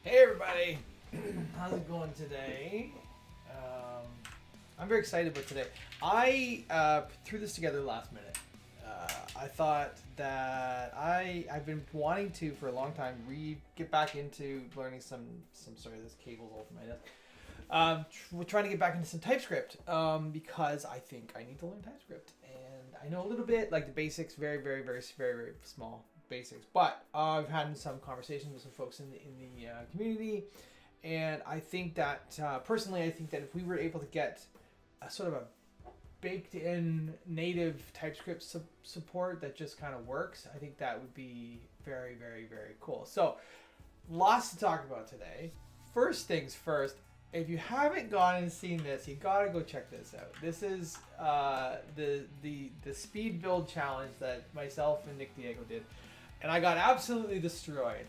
Hey everybody, how's it going today? I'm very excited about today. I threw this together last minute. I thought that I've been wanting to for a long time get back into learning some sorry, this cable's all from my desk. We're trying to get back into some TypeScript because I think I need to learn TypeScript, and I know a little bit, like the basics, very small basics. But I've had some conversations with some folks in the community, and I think that personally, I think that if we were able to get a sort of a baked-in native TypeScript support that just kind of works, I think that would be very cool. So, lots to talk about today. First things first. If you haven't gone and seen this, you gotta go check this out. This is the speed build challenge that myself and Nick Diego did, and I got absolutely destroyed.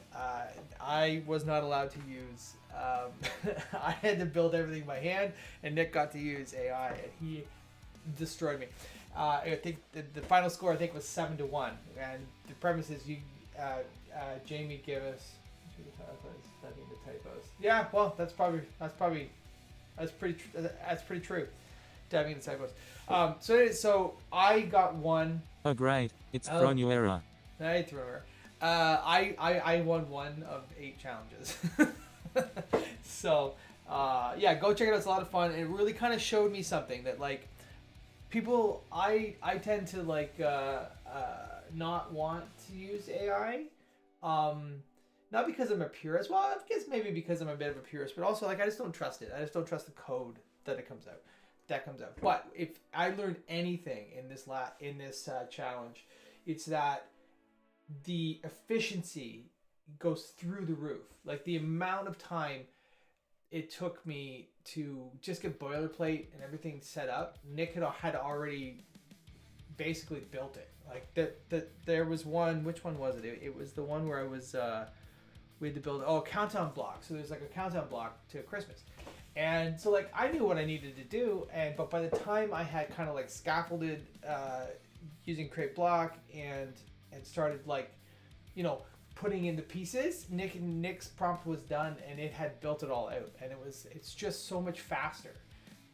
I was not allowed to use. I had to build everything by hand, and Nick got to use AI, and he destroyed me. I think the final score was 7-1, and the premise is Jamie gave us. Studying the typos. Yeah, well, that's pretty true. Diving into typos. So I got one. Oh great! It's thrown you error. I threw her. I won 1 of 8 challenges. So yeah, go check it out. It's a lot of fun. It really kind of showed me something that, like, people. I tend to not want to use AI. Not because I'm a purist. Well, I guess maybe because I'm a bit of a purist, but also, like, I just don't trust it. I just don't trust the code that comes out. But if I learned anything in this challenge, it's that the efficiency goes through the roof. Like, the amount of time it took me to just get boilerplate and everything set up, Nick had already basically built it. Like, there was one. Which one was it? It was the one where I was. We had to build a countdown block. So there's like a countdown block to Christmas, and so, like, I knew what I needed to do, but by the time I had kind of like scaffolded using create block and started, like, putting in the pieces, Nick's prompt was done, and it had built it all out, and it's just so much faster.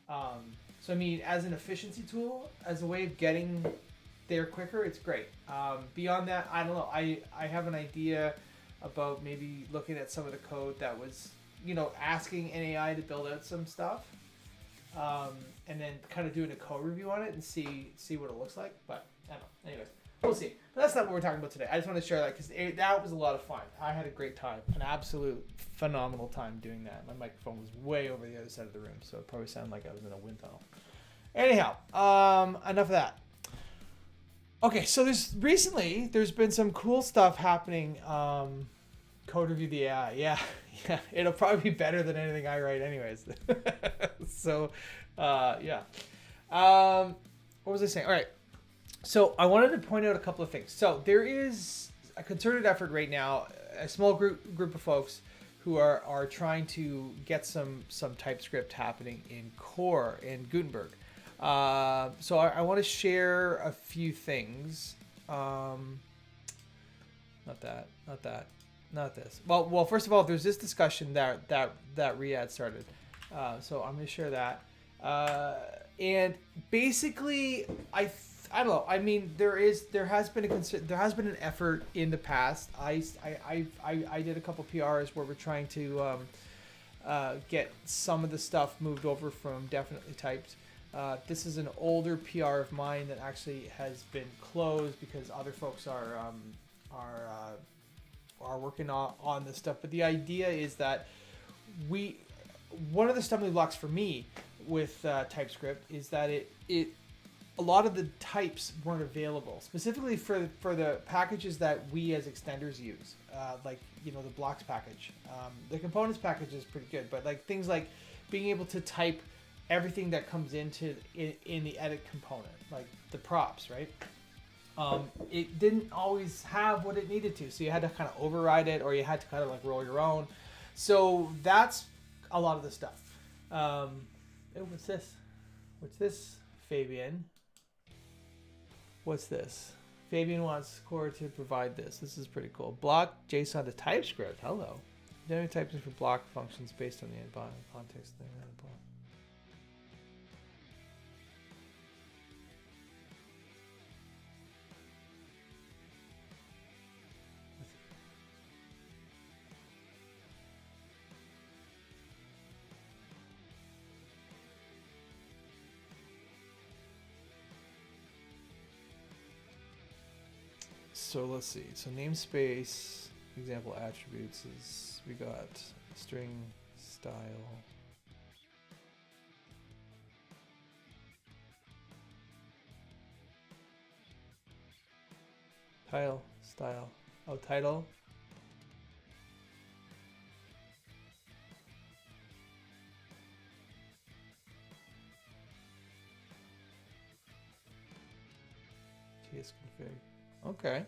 So I mean, as an efficiency tool, as a way of getting there quicker, it's great. Beyond that, I don't know. I have an idea about maybe looking at some of the code that was, asking an AI to build out some stuff, and then kind of doing a code review on it and see what it looks like. But I don't know. Anyways, we'll see. But that's not what we're talking about today. I just want to share that because that was a lot of fun. I had a great time, an absolute phenomenal time doing that. My microphone was way over the other side of the room, so it probably sounded like I was in a wind tunnel. Anyhow, enough of that. Okay, so there's been some cool stuff happening. Code review the AI. Yeah, it'll probably be better than anything I write anyways. So, yeah. What was I saying? All right. So I wanted to point out a couple of things. So there is a concerted effort right now, a small group of folks who are trying to get some TypeScript happening in Core and Gutenberg. So I want to share a few things. Not this. Well, first of all, there's this discussion that Riyadh started. So I'm going to share that. And basically, I don't know. I mean, there has been an effort in the past. I did a couple PRs where we're trying to get some of the stuff moved over from definitely typed. This is an older PR of mine that actually has been closed because other folks are working on this stuff. But the idea is that one of the stumbling blocks for me with TypeScript is that a lot of the types weren't available, specifically for the packages that we as extenders use, like the blocks package. The components package is pretty good, but like things like being able to type everything that comes in the edit component, like the props, right? It didn't always have what it needed to, so you had to kind of override it, or you had to kind of like roll your own. So that's a lot of the stuff. What's this? What's this, Fabian? What's this? Fabian wants Core to provide this. This is pretty cool. Block JSON to TypeScript. Hello. Dynamic typing for block functions based on the context thing. So let's see. So namespace example attributes is we got string style. Title style. Oh, title. Tsconfig. Okay.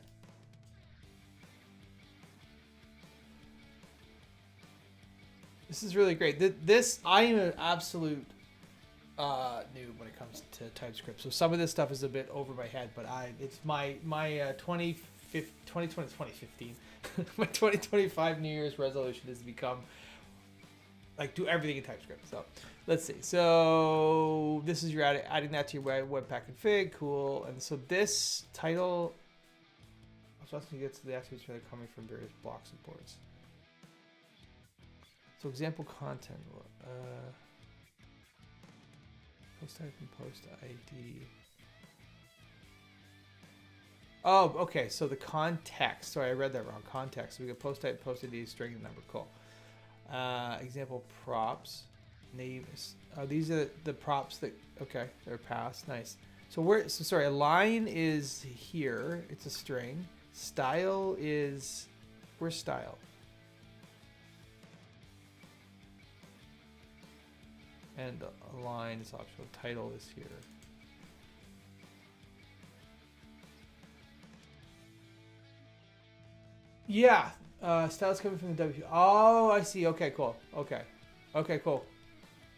This is really great. This I am an absolute noob when it comes to TypeScript. So some of this stuff is a bit over my head, but it's my 2015 my 2025 New Year's resolution is to become like do everything in TypeScript. So let's see. So this is your adding that to your webpack config. Cool. And so this title, I was asking you to get to the attributes that are coming from various block supports. So example content, post type and post ID. Oh, okay. So the context. Sorry, I read that wrong. Context. So we got post type, post ID, string and number. Cool. Example props. Names. These are the props that. Okay, they're passed. Nice. So sorry. A line is here. It's a string. Style is. Where's style? And a line is optional. Title is here. Yeah. Style's coming from the W. Oh, I see. Okay, cool. Okay, cool.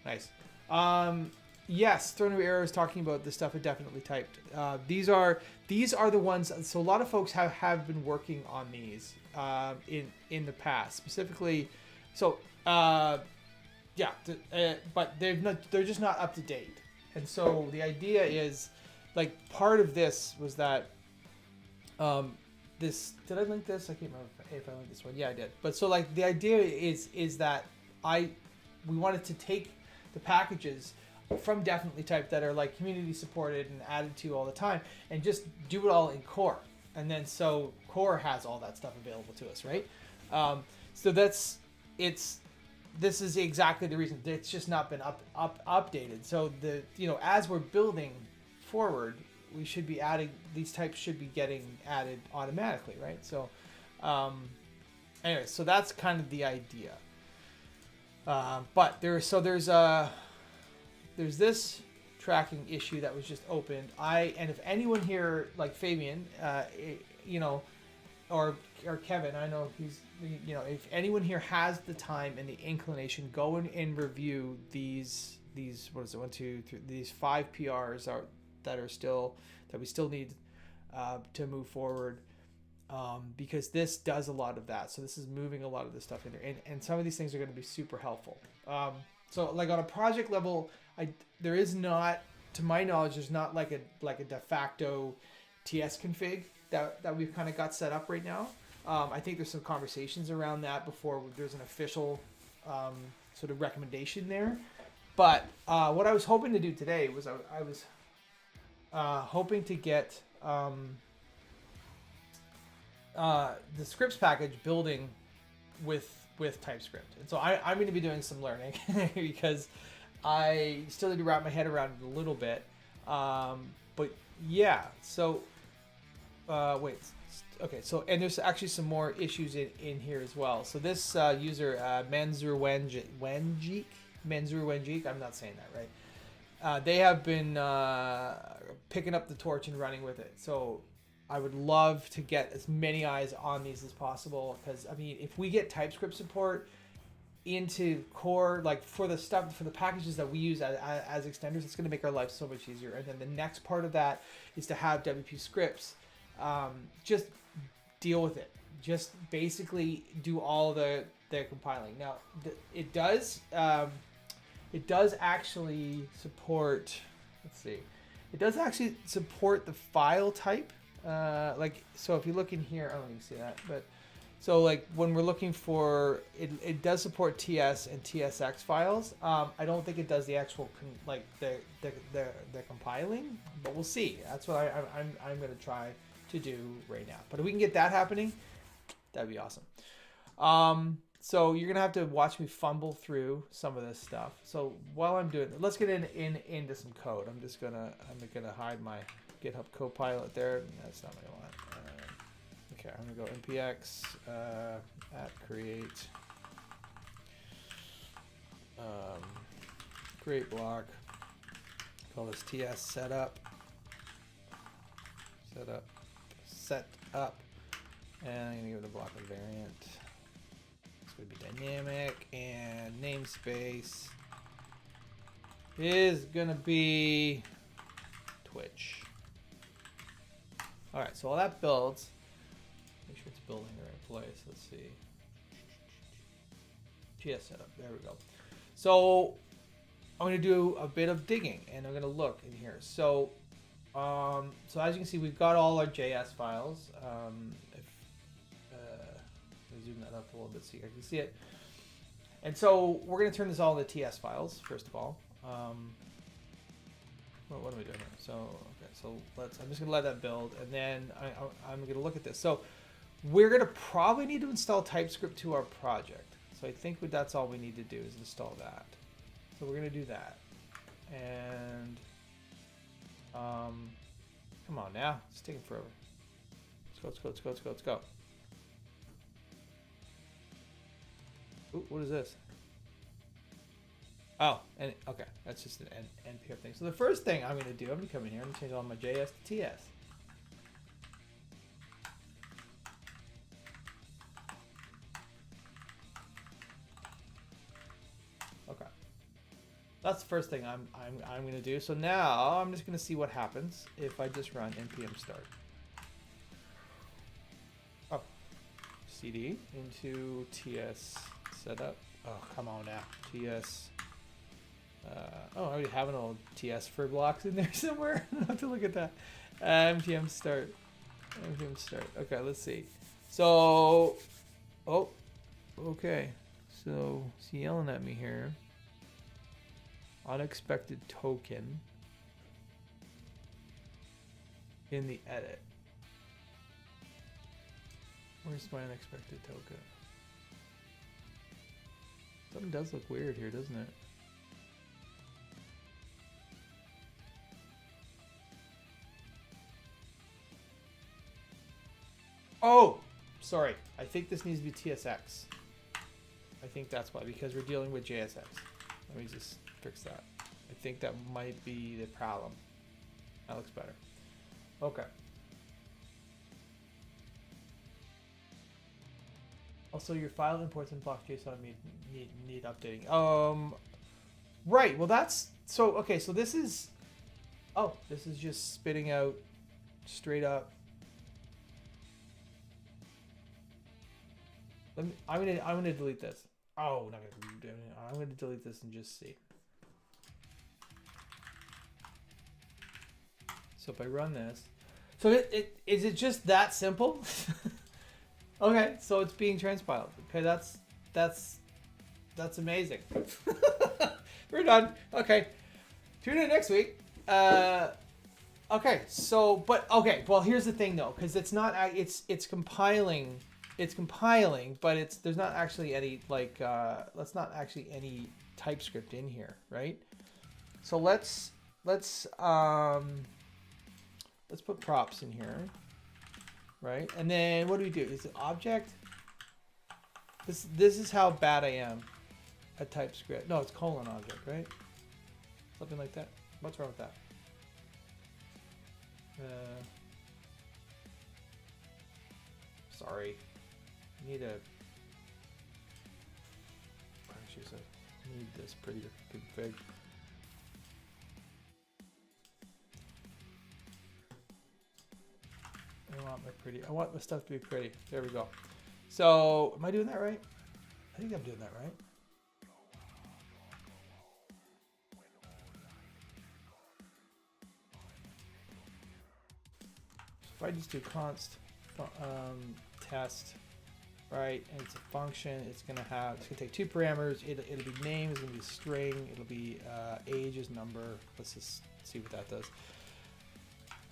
Nice. Yes, Throne of Arrow is talking about the stuff I definitely typed. These are the ones. So a lot of folks have been working on these in the past, specifically. So yeah, but they're just not up to date. And so the idea is, like, part of this was that this, did I link this? I can't remember if I linked this one. Yeah, I did. But so like the idea is that we wanted to take the packages from Definitely Typed that are like community supported and added to all the time and just do it all in Core. And then so Core has all that stuff available to us, right? So this is exactly the reason. It's just not been updated. So as we're building forward, we should be adding, these types should be getting added automatically, right? So anyway, so that's kind of the idea. But there's this tracking issue that was just opened. And if anyone here, like Fabian, or Kevin, I know he's, if anyone here has the time and the inclination, go in and review these what is it, 1, 2, 3, these 5 PRs that we still need to move forward, because this does a lot of that. So this is moving a lot of this stuff in there, and some of these things are going to be super helpful. So like on a project level, there is not, to my knowledge, there's not like a de facto TS config that we've kind of got set up right now. I think there's some conversations around that before there's an official sort of recommendation there. But what I was hoping to do today was I was hoping to get the scripts package building with TypeScript. And so I'm going to be doing some learning because I still need to wrap my head around it a little bit. But yeah, so wait. Okay, so and there's actually some more issues in here as well. So this user Manzur Wenjik, I'm not saying that right. They have been picking up the torch and running with it. So I would love to get as many eyes on these as possible, because I mean, if we get TypeScript support into Core, like for the packages that we use as extenders, it's going to make our life so much easier. And then the next part of that is to have WP scripts just deal with it. just basically do all the compiling. Now it does actually support. Let's see. It does actually support the file type. Like, so if you look in here, I don't know if you can see that, but so like when we're looking for it does support TS and TSX files. I don't think it does the actual the compiling, but we'll see. That's what I'm going to try to do right now. But if we can get that happening, that'd be awesome. So you're gonna have to watch me fumble through some of this stuff. So while I'm doing it, let's get into some code. I'm gonna hide my GitHub Copilot there. That's not what I want. Okay, I'm gonna go npx at create create block. Call this ts setup. Set up, and I'm gonna give it a block of variant. This would be dynamic, and namespace is gonna be Twitch. All right, so while that builds, make sure it's building in the right place. Let's see. GS setup. There we go. So I'm gonna do a bit of digging, and I'm gonna look in here. So as you can see, we've got all our JS files. If zoom that up a little bit so you guys can see it. And so we're going to turn this all into TS files, first of all. What am I doing here? So, okay, so I'm just going to let that build, and then I'm going to look at this. So we're going to probably need to install Typescript to our project. So I think that's all we need to do is install that. So we're going to do that. And come on now, it's taking forever. Let's go. Ooh, what is this? Oh, and okay, that's just an npm thing. So the first thing I'm going to do, I'm going to come in here and change all my JS to TS. Okay, that's the first thing I'm going to do. So now I'm just going to see what happens if I just run npm start. Oh, cd into TS setup. Oh, come on now. TS. Oh, I already have an old TS for blocks in there somewhere. I'll have to look at that. npm start. npm start. Okay, let's see. So, oh, okay. So, it's yelling at me here. Unexpected token in the edit. Where's my unexpected token? Something does look weird here, doesn't it? Oh, sorry. I think this needs to be TSX. I think that's why, because we're dealing with JSX. Let me just fix that. I think that might be the problem. That looks better. Okay. Also, your file imports and block.json need updating. Right. Well, that's so. Okay. So this is. Oh, this is just spitting out straight up. I'm gonna delete this. Oh, not gonna do it. I'm gonna delete this and just see. So if I run this, so is it just that simple? Okay, so it's being transpiled. Okay, that's amazing. We're done. Okay, tune in next week. Okay, so well, here's the thing though, because it's not it's compiling, but there's not actually any let's not actually any TypeScript in here, right? So let's put props in here. Right, and then what do we do? Is it object? This is how bad I am at TypeScript. No, it's colon object, right? Something like that. What's wrong with that? Sorry. I need this pretty config. I want my stuff to be pretty. There we go. So am I doing that right? I think I'm doing that right. If I just do const test, right, and it's a function, it's gonna take two parameters. It'll be name, it's gonna be a string, it'll be age is number. Let's just see what that does,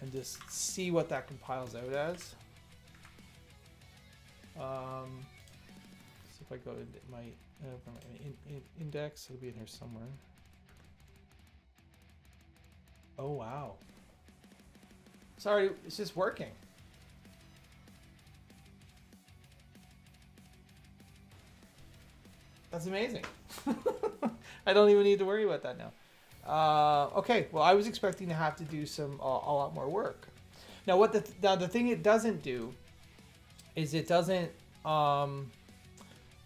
and just see what that compiles out as. So if I go to my index, it'll be in here somewhere. Oh wow! Sorry, it's just working. That's amazing. I don't even need to worry about that now. Okay, well, I was expecting to have to do a lot more work. Now, the thing it doesn't do is it doesn't. So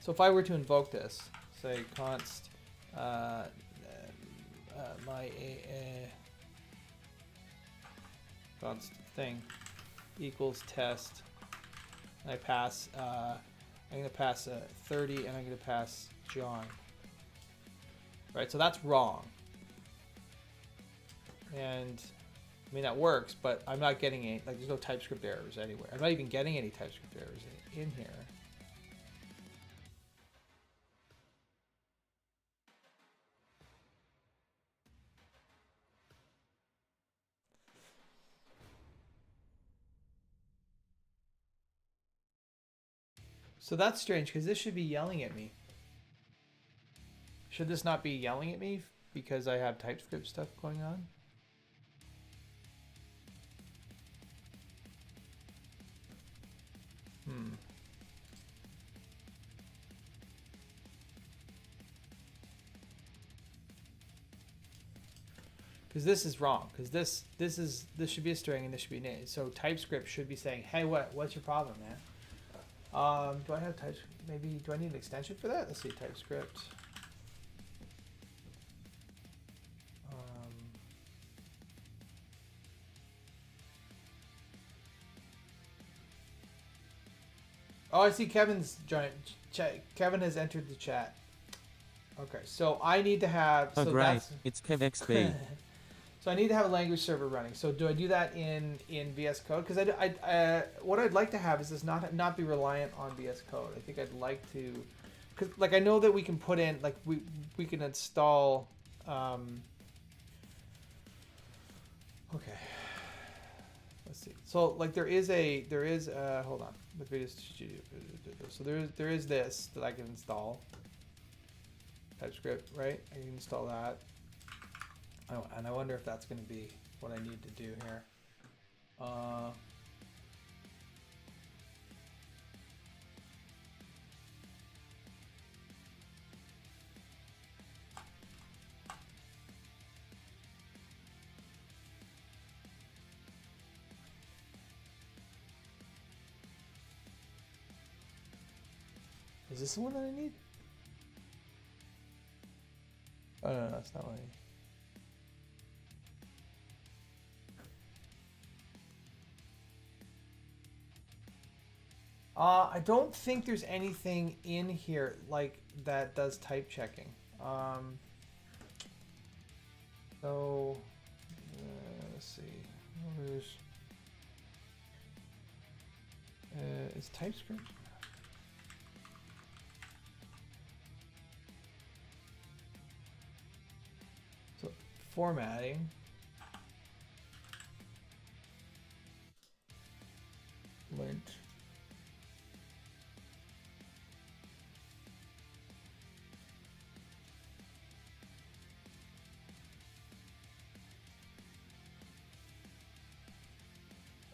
if I were to invoke this, say const const thing equals test, and I pass. I'm going to pass 30, and I'm going to pass John. Right, so that's wrong. And I mean that works, but I'm not getting any. Like, there's no TypeScript errors anywhere. I'm not even getting any TypeScript errors in here. So that's strange, because this should be yelling at me. Should this not be yelling at me because I have TypeScript stuff going on? Because this is wrong. Because this should be a string and this should be name. So TypeScript should be saying, "Hey, what's your problem, man?" Do I have TypeScript? Maybe do I need an extension for that? Let's see, TypeScript. Oh, I see Kevin's joined. Kevin has entered the chat. Okay, so I need to have. Oh, so right. that's, It's KevXB. So I need to have a language server running. So do I do that in VS Code? Because what I'd like to have is this not be reliant on VS Code. I think I'd like to, because like I know that we can put in like we can install. Okay, let's see. So like there is hold on with Visual Studio. So there is this that I can install. TypeScript, right? I can install that. Oh, and I wonder if that's going to be what I need to do here. Is this the one that I need? Oh, no, that's not what I need. I don't think there's anything in here like that does type checking. So let's see. Is TypeScript? So formatting. Lint.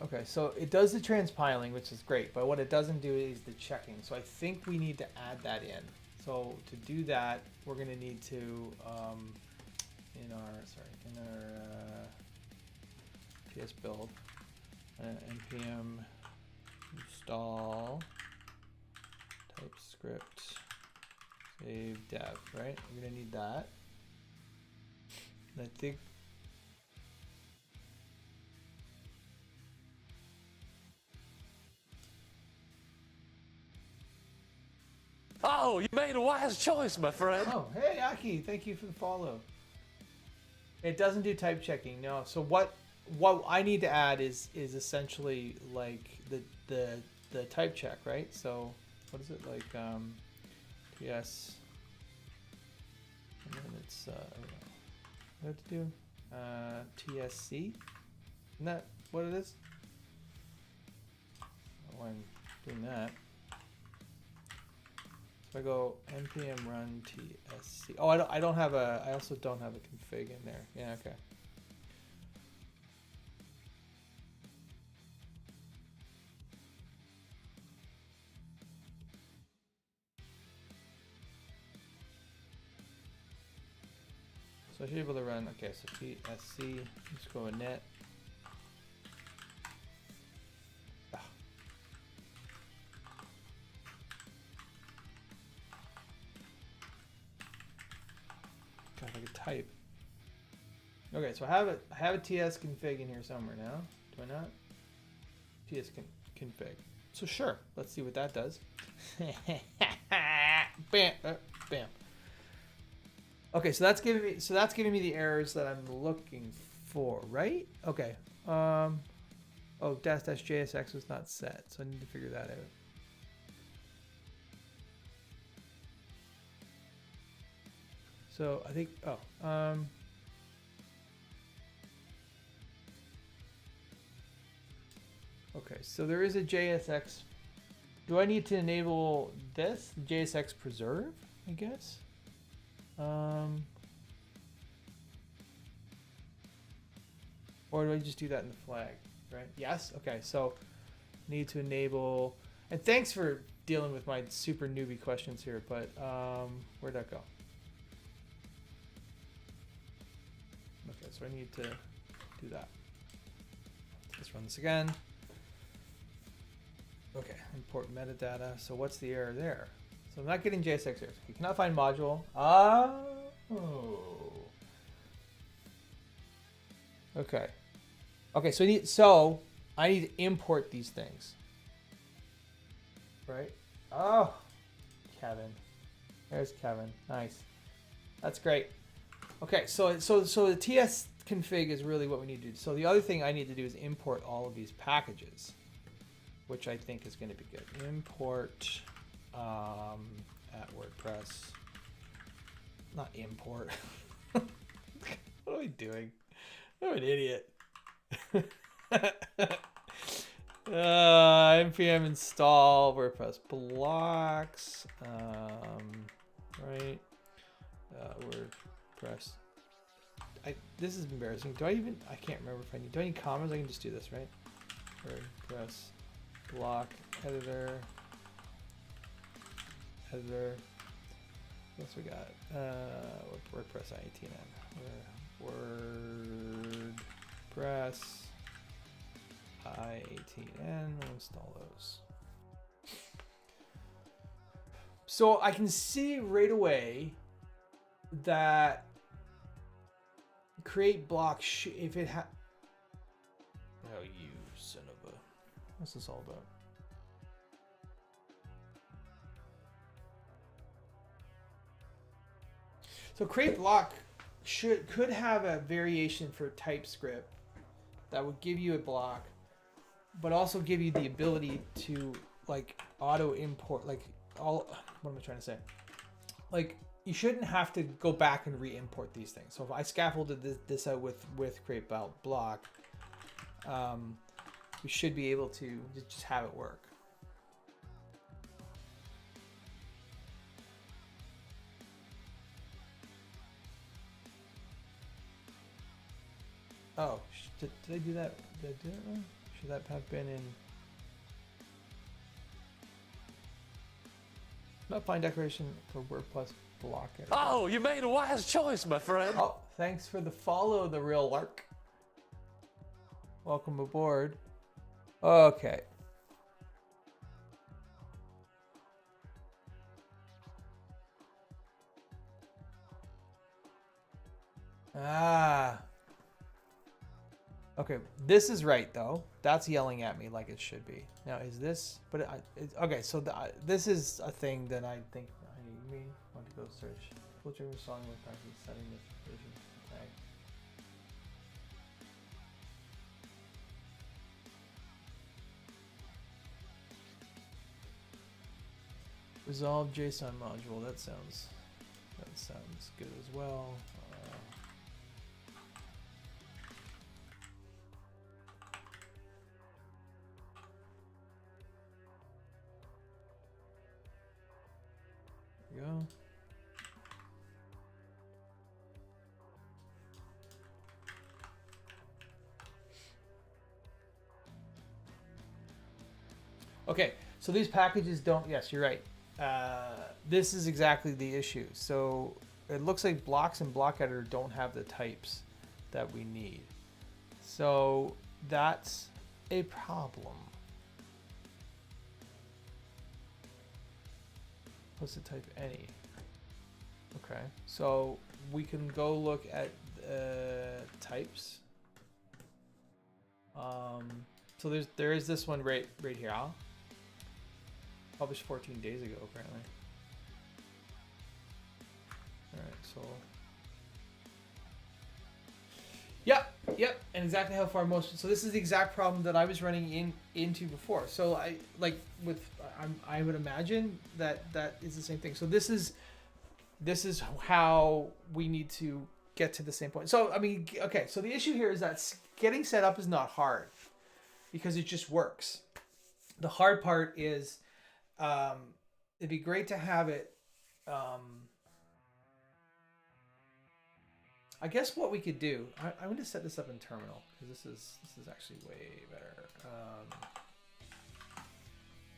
Okay, so it does the transpiling, which is great, but what it doesn't do is the checking. So I think we need to add that in. So to do that, we're going to need to, in our PS build, npm install TypeScript save dev, right? We're going to need that. And I think Oh, you made a wise choice, my friend. Oh, hey, Aki, thank you for the follow. It doesn't do type checking, no. So what I need to add is essentially like the type check, right? So what is it like? TS, and then it's I don't know what to do. TSC, isn't that what it is? Oh, I'm doing that. So I go npm run tsc. Oh, I don't have a. I also don't have a config in there. Yeah, okay. So I should be able to run. Okay, so tsc. Let's go with net. God, I could type. Okay, so I have a TS config in here somewhere now. Do I not? TS config. So sure, let's see what that does. Bam, bam. Okay, so that's giving me the errors that I'm looking for, right? Okay. Oh, -JSX was not set, so I need to figure that out. So I think okay, so there is a JSX. Do I need to enable this JSX preserve, I guess? Or do I just do that in the flag, right? Yes. Okay, so need to enable. And thanks for dealing with my super newbie questions here, but where'd that go? Okay, so I need to do that. Let's run this again. Okay, import metadata. So what's the error there? So I'm not getting JSX errors. You cannot find module. Okay. Okay, so I need to import these things. Right? Oh, Kevin. There's Kevin. Nice. That's great. Okay, so the TS config is really what we need to do. So the other thing I need to do is import all of these packages, which I think is going to be good. Import at WordPress. Not import. What am I doing? I'm an idiot. npm install WordPress blocks. Right. WordPress. This is embarrassing. Do I can't remember if I need. Do I need commas? I can just do this, right? WordPress block editor. What's we got? WordPress IETN. WordPress IETN. We'll install those. So I can see right away that create block if it oh, you son of a. What's this all about? So create block could have a variation for Typescript that would give you a block, but also give you the ability to like auto import like all. What am I trying to say? Like you shouldn't have to go back and re-import these things. So if I scaffolded this out with create block, we should be able to just have it work. Oh, did I do that? Did I do it wrong? Should that have been in? Not find declaration for WordPress block editor. Oh, you made a wise choice, my friend. Oh, thanks for the follow, the real lark. Welcome aboard. Okay. Okay, this is right though. That's yelling at me like it should be. Now is this? But okay, so this is a thing that I think I may want to go search. Filtering the song with practice setting this version. Okay. Resolve JSON module. That sounds good as well. There we go. Okay, so these packages don't. Yes, you're right. This is exactly the issue. So it looks like blocks and block editor don't have the types that we need. So that's a problem. What's the type any? Okay, so we can go look at types. So there is this one right here. Published 14 days ago, apparently. All right, so yep, and exactly how far most. So this is the exact problem that I was running into before. So I would imagine that is the same thing. So this is how we need to get to the same point. So I mean, okay. So the issue here is that getting set up is not hard because it just works. The hard part is it'd be great to have it. I guess what we could do, I'm going to set this up in terminal because this is actually way better.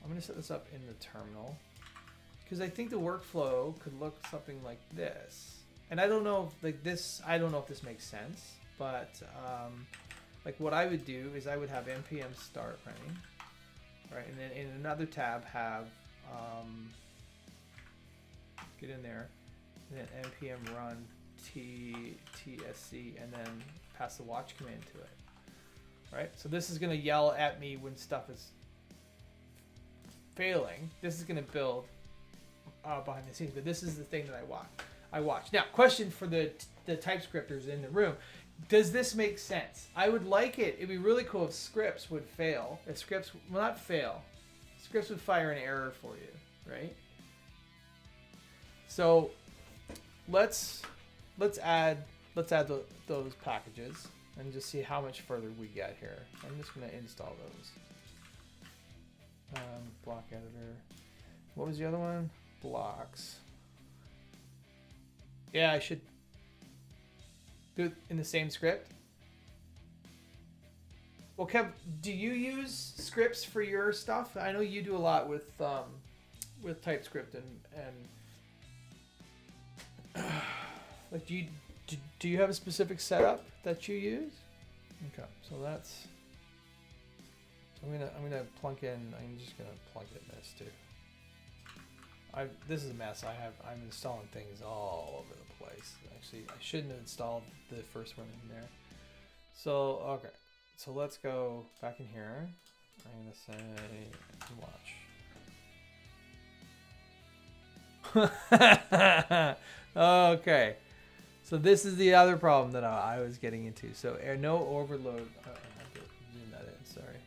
I'm going to set this up in the terminal because I think the workflow could look something like this. And I don't know if I don't know if this makes sense, but like what I would do is I would have npm start running, right? And then in another tab have get in there, and then npm run tsc, and then pass the watch command to it, right? So this is going to yell at me when stuff is failing. This is going to build behind the scenes, but this is the thing that I watch. Now, question for the TypeScripters in the room: does this make sense? I would like it. It'd be really cool if scripts would fail. If scripts will not fail, scripts would fire an error for you, right? So let's add those packages and just see how much further we get here. I'm just going to install those. Block editor. What was the other one? Blocks. Yeah, I should do it in the same script. Well, Kev, do you use scripts for your stuff? I know you do a lot with TypeScript and like do you have a specific setup that you use? Okay, so that's. So I'm gonna plunk in. I'm just gonna plunk in this too. This is a mess. I'm installing things all over the place. Actually, I shouldn't have installed the first one in there. So okay, so let's go back in here. I'm gonna say watch. Okay, so this is the other problem that I was getting into. So no overload. I have to zoom that in. Sorry.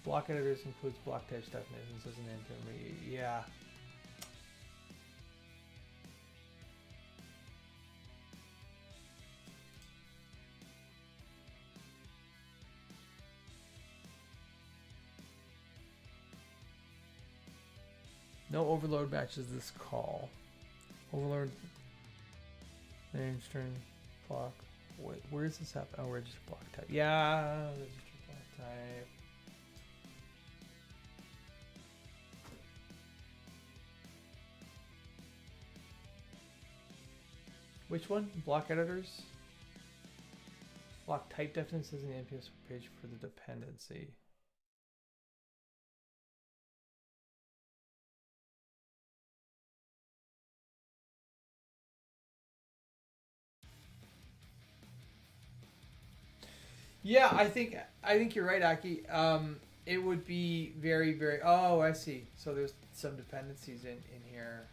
Block editors includes block types definitions as an endpoint. Yeah. No overload matches this call. Overload name string block. Wait, where is this happen? Oh, register block type. Yeah, register block type. Which one? Block editors? Block type definitions in the NPS page for the dependency. Yeah, I think you're right, Aki. It would be very, very. Oh, I see. So there's some dependencies in here,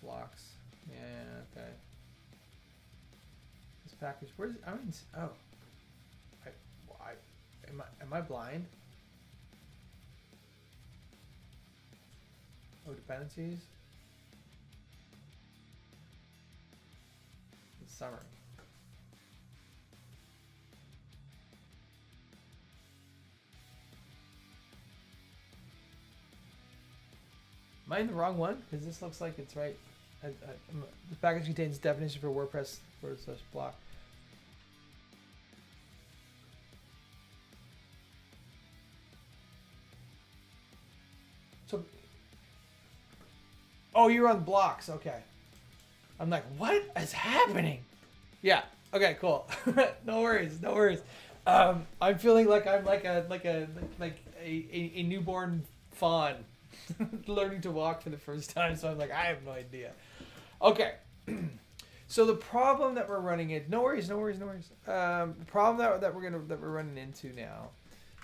blocks. Yeah. Okay. This package. Where's? I mean. Oh. I am I blind? Oh, dependencies. The summary. Am I in the wrong one? Because this looks like it's right. The package contains definition for WordPress / block. So, oh, you're on blocks. Okay. I'm like, what is happening? Yeah. Okay. Cool. No worries. No worries. I'm feeling like I'm like a newborn fawn learning to walk for the first time. So I'm like, I have no idea. Okay. So the problem that we're running into, no worries. The problem that we're running into now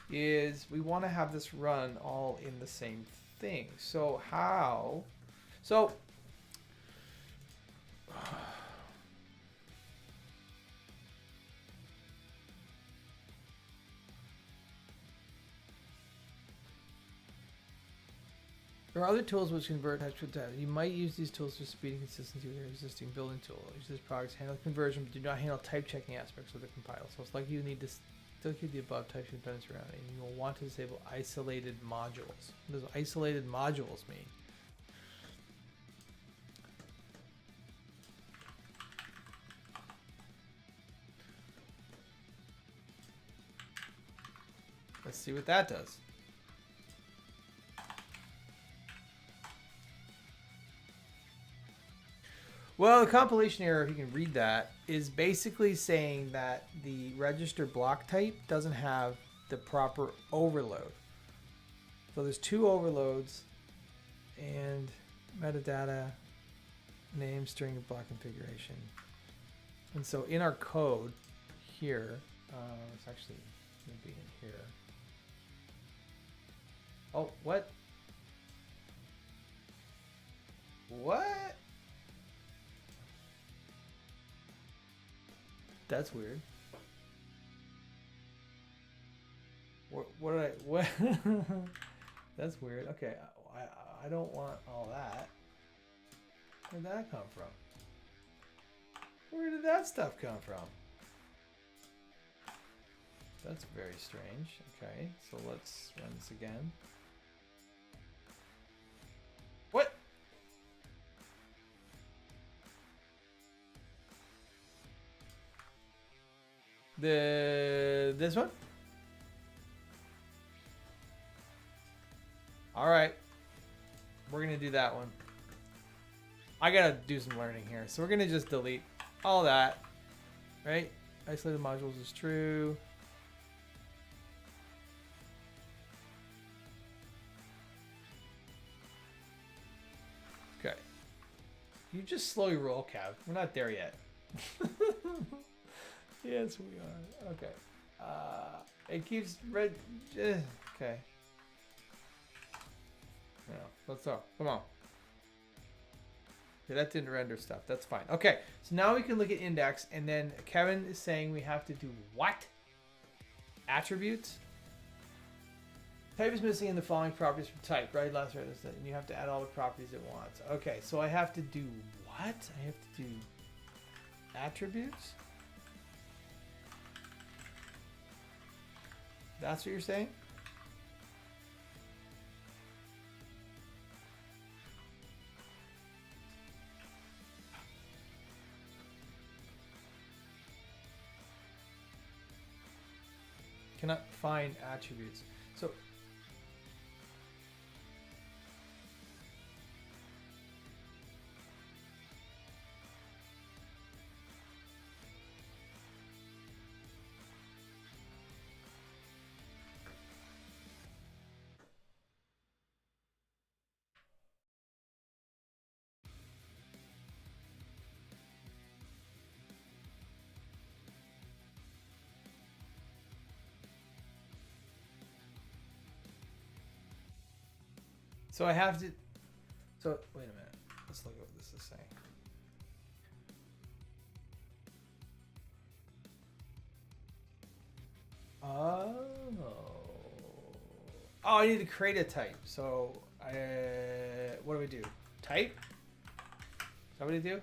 is we want to have this run all in the same thing. So how? So there are other tools which convert Typescript data. You might use these tools for speed and consistency with your existing building tool. Use these products to handle conversion, but do not handle type checking aspects of the compile. So it's like you need to still keep the above TypeScript dependency around, and you will want to disable isolated modules. What does isolated modules mean? Let's see what that does. Well, the compilation error, if you can read that, is basically saying that the register block type doesn't have the proper overload. So there's two overloads and metadata, name, string, and block configuration. And so in our code here, it's actually going to be in here. Oh, what? What? That's weird. What did I, what? That's weird. Okay, I don't want all that. Where'd that come from? Where did that stuff come from? That's very strange. Okay, so let's run this again. What? This one? All right. We're going to do that one. I got to do some learning here. So we're going to just delete all that. Right? Isolated modules is true. Okay. You just slowly roll, Cav. We're not there yet. Yes, we are. Okay. It keeps red. Okay. No, let's go. Come on. Okay, that didn't render stuff. That's fine. Okay, so now we can look at index, and then Kevin is saying we have to do what? Attributes? Type is missing in the following properties from type, right? Last right, and you have to add all the properties it wants. Okay, so I have to do what? I have to do attributes? That's what you're saying? Cannot find attributes. So So I have to. So wait a minute. Let's look at what this is saying. Oh. Oh, I need to create a type. So what do we do? Type? Is that what I do?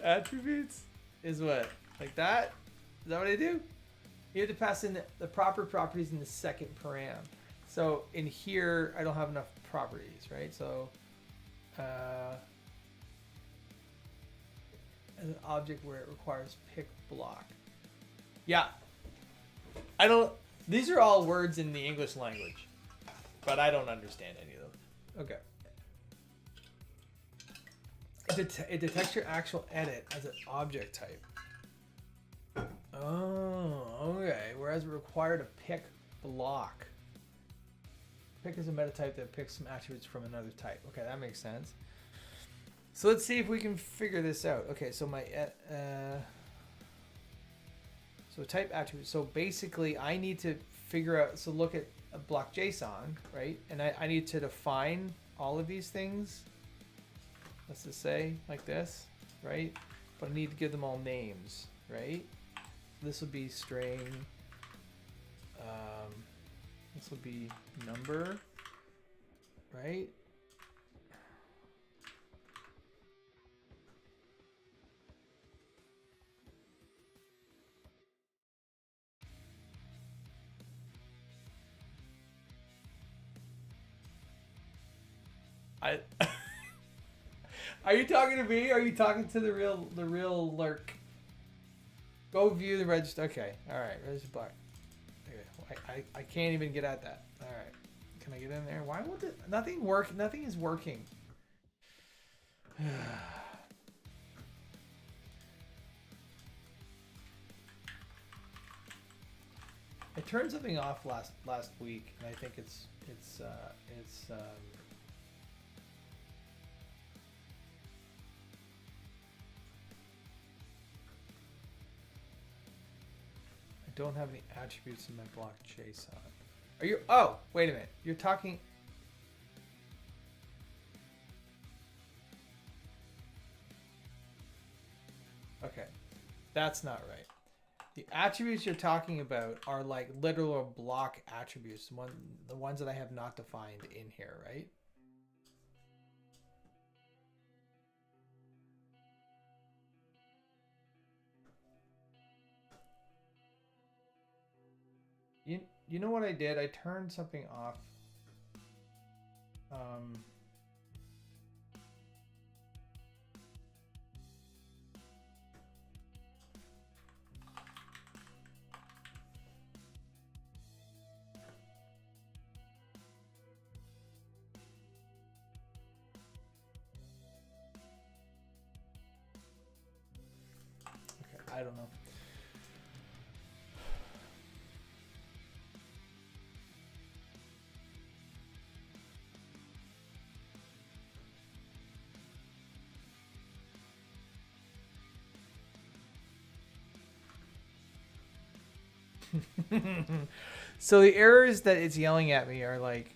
Attributes is what? Like that? Is that what I do? You have to pass in the proper properties in the second param. So in here, I don't have enough properties, right? So an object where it requires pick block. Yeah. I don't, these are all words in the English language, but I don't understand any of them. Okay. It detects your actual edit as an object type. Oh, okay. Whereas it required a pick block. Pick is a meta type that picks some attributes from another type. Okay, that makes sense. So let's see if we can figure this out. Okay, so my so type attribute. So basically, I need to figure out. So look at a block JSON, right? And I need to define all of these things. Let's just say like this, right? But I need to give them all names, right? This will be string. This will be number, right? Are you talking to me? Or are you talking to the real lurk? Go view the register. Okay, all right, register block. Okay, I can't even get at that. All right, can I get in there? Why won't it? Nothing work. Nothing is working. I turned something off last week, and I think it's I don't have any attributes in my block JSON. Are you? Oh, wait a minute. You're talking. Okay, that's not right. The attributes you're talking about are like literal block attributes, the ones that I have not defined in here, right? You know what I did? I turned something off. Okay, I don't know. So the errors that it's yelling at me are like,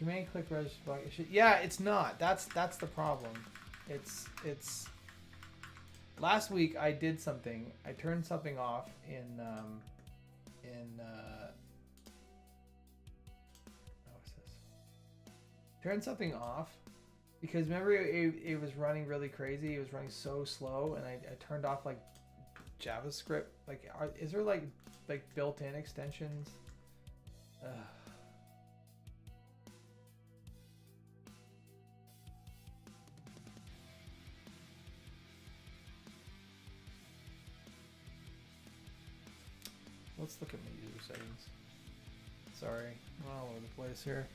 you may click register block. Yeah, it's not. That's the problem. It's. Last week I did something. I turned something off in what's this? Turned something off because remember it was running really crazy. It was running so slow, and I turned off like JavaScript. Like, is there like built-in extensions? Let's look at my user settings. Sorry, I'm all over the place here.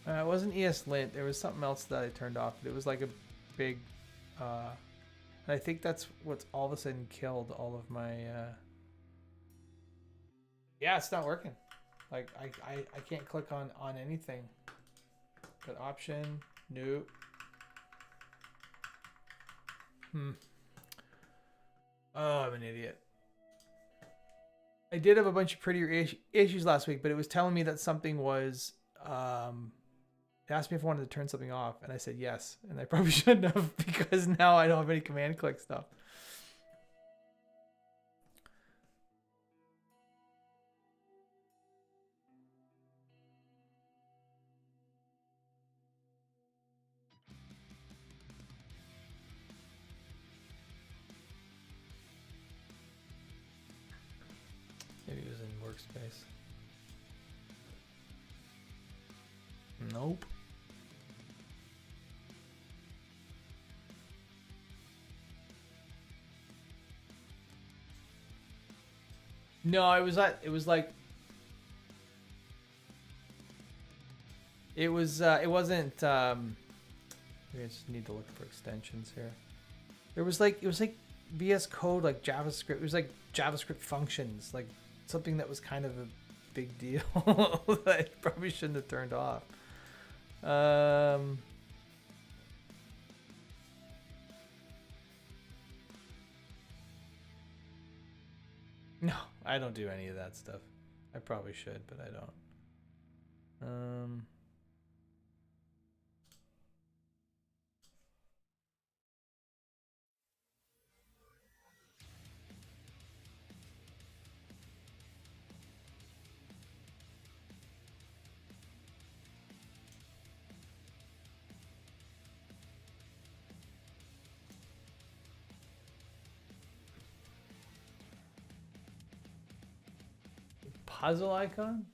It wasn't ESLint. There was something else that I turned off. It was like a big, and I think that's what's all of a sudden killed all of my. Yeah, it's not working. Like I can't click on anything. Got option. Nope. Oh, I'm an idiot. I did have a bunch of prettier issues last week, but it was telling me that something was, it asked me if I wanted to turn something off, and I said yes, and I probably shouldn't have because now I don't have any command click stuff. Maybe it was in workspace. Nope. No, it was like it wasn't maybe I just need to look for extensions here. It was like VS Code, like JavaScript. It was like JavaScript functions, like something that was kind of a big deal that I probably shouldn't have turned off. No, I don't do any of that stuff. I probably should, but I don't. Puzzle icon?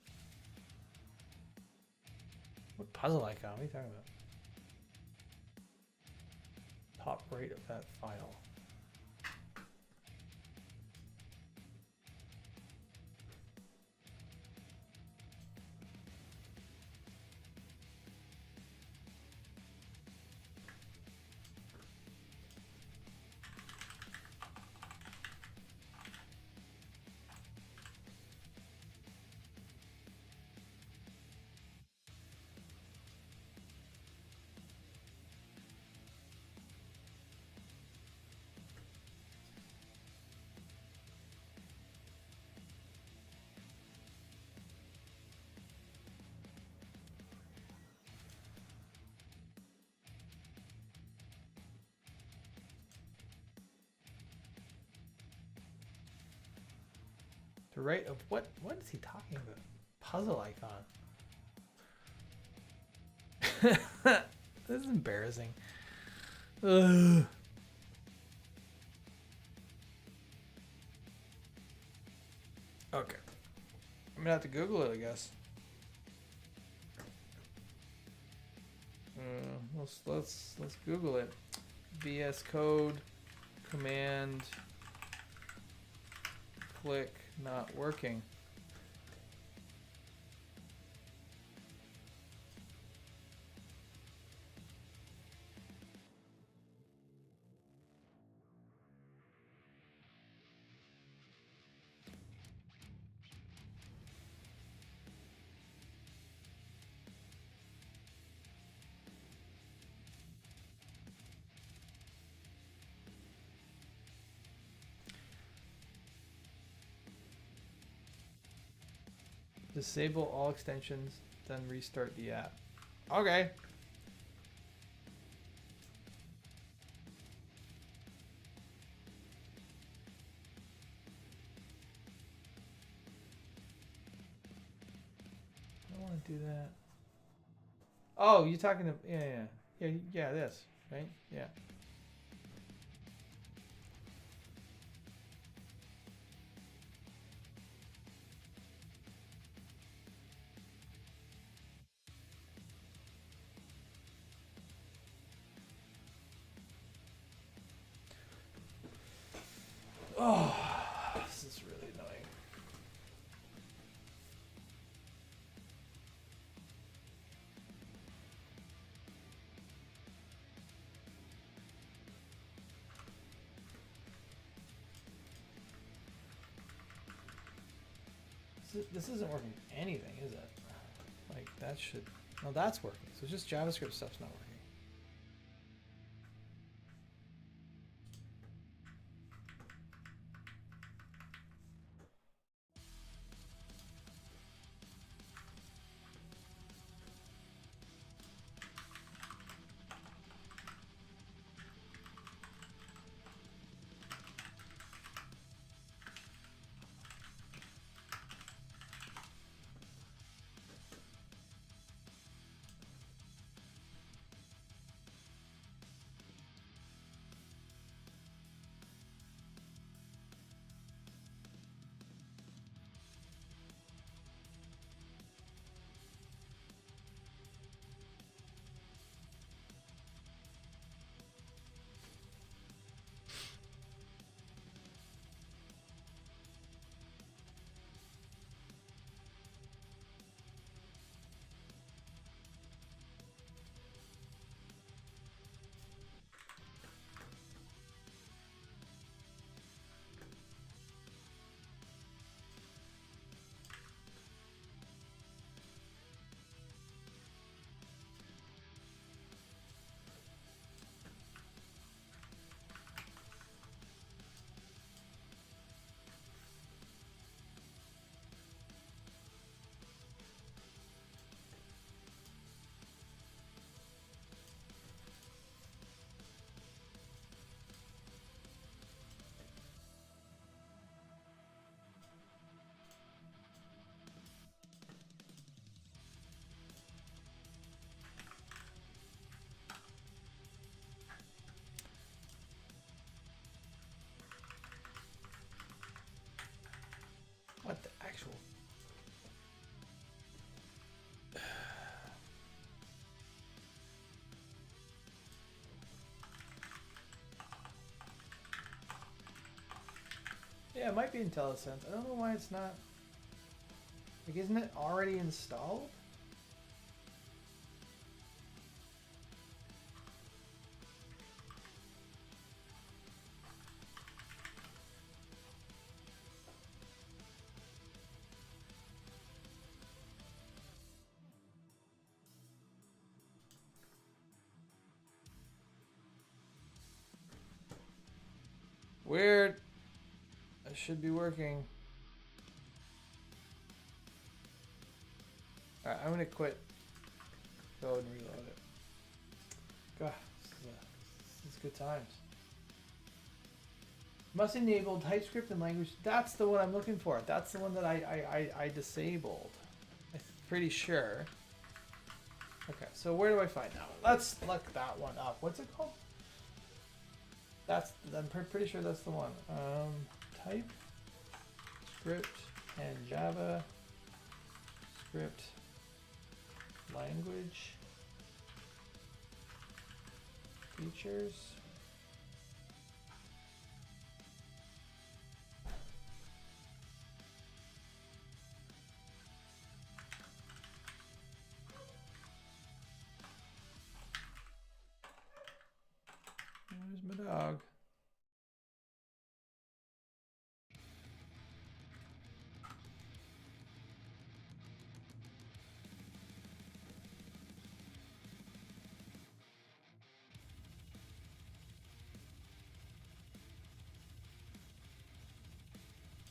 What puzzle icon? What are you talking about? Top right of that file. To right of what? What is he talking about? Puzzle icon. This is embarrassing. Ugh. Okay. I'm gonna have to Google it, I guess. Let's Google it. VS Code command click not working. Disable all extensions, then restart the app. Okay. I don't want to do that. Oh, you're talking to yeah, this, right? Yeah. Oh, this is really annoying. This isn't working anything, is it? Like, that should No, that's working. So it's just JavaScript stuff's not working. What the actual? Yeah, it might be IntelliSense. I don't know why it's not. Like, isn't it already installed? Weird. It should be working. Alright, I'm gonna quit. Go and reload it. God, this is good times. Must enable TypeScript and language. That's the one I'm looking for. That's the one that I disabled. I'm pretty sure. Okay, so where do I find that one? Let's look that one up. What's it called? I'm pretty sure that's the one. TypeScript and JavaScript language features. Where's my dog?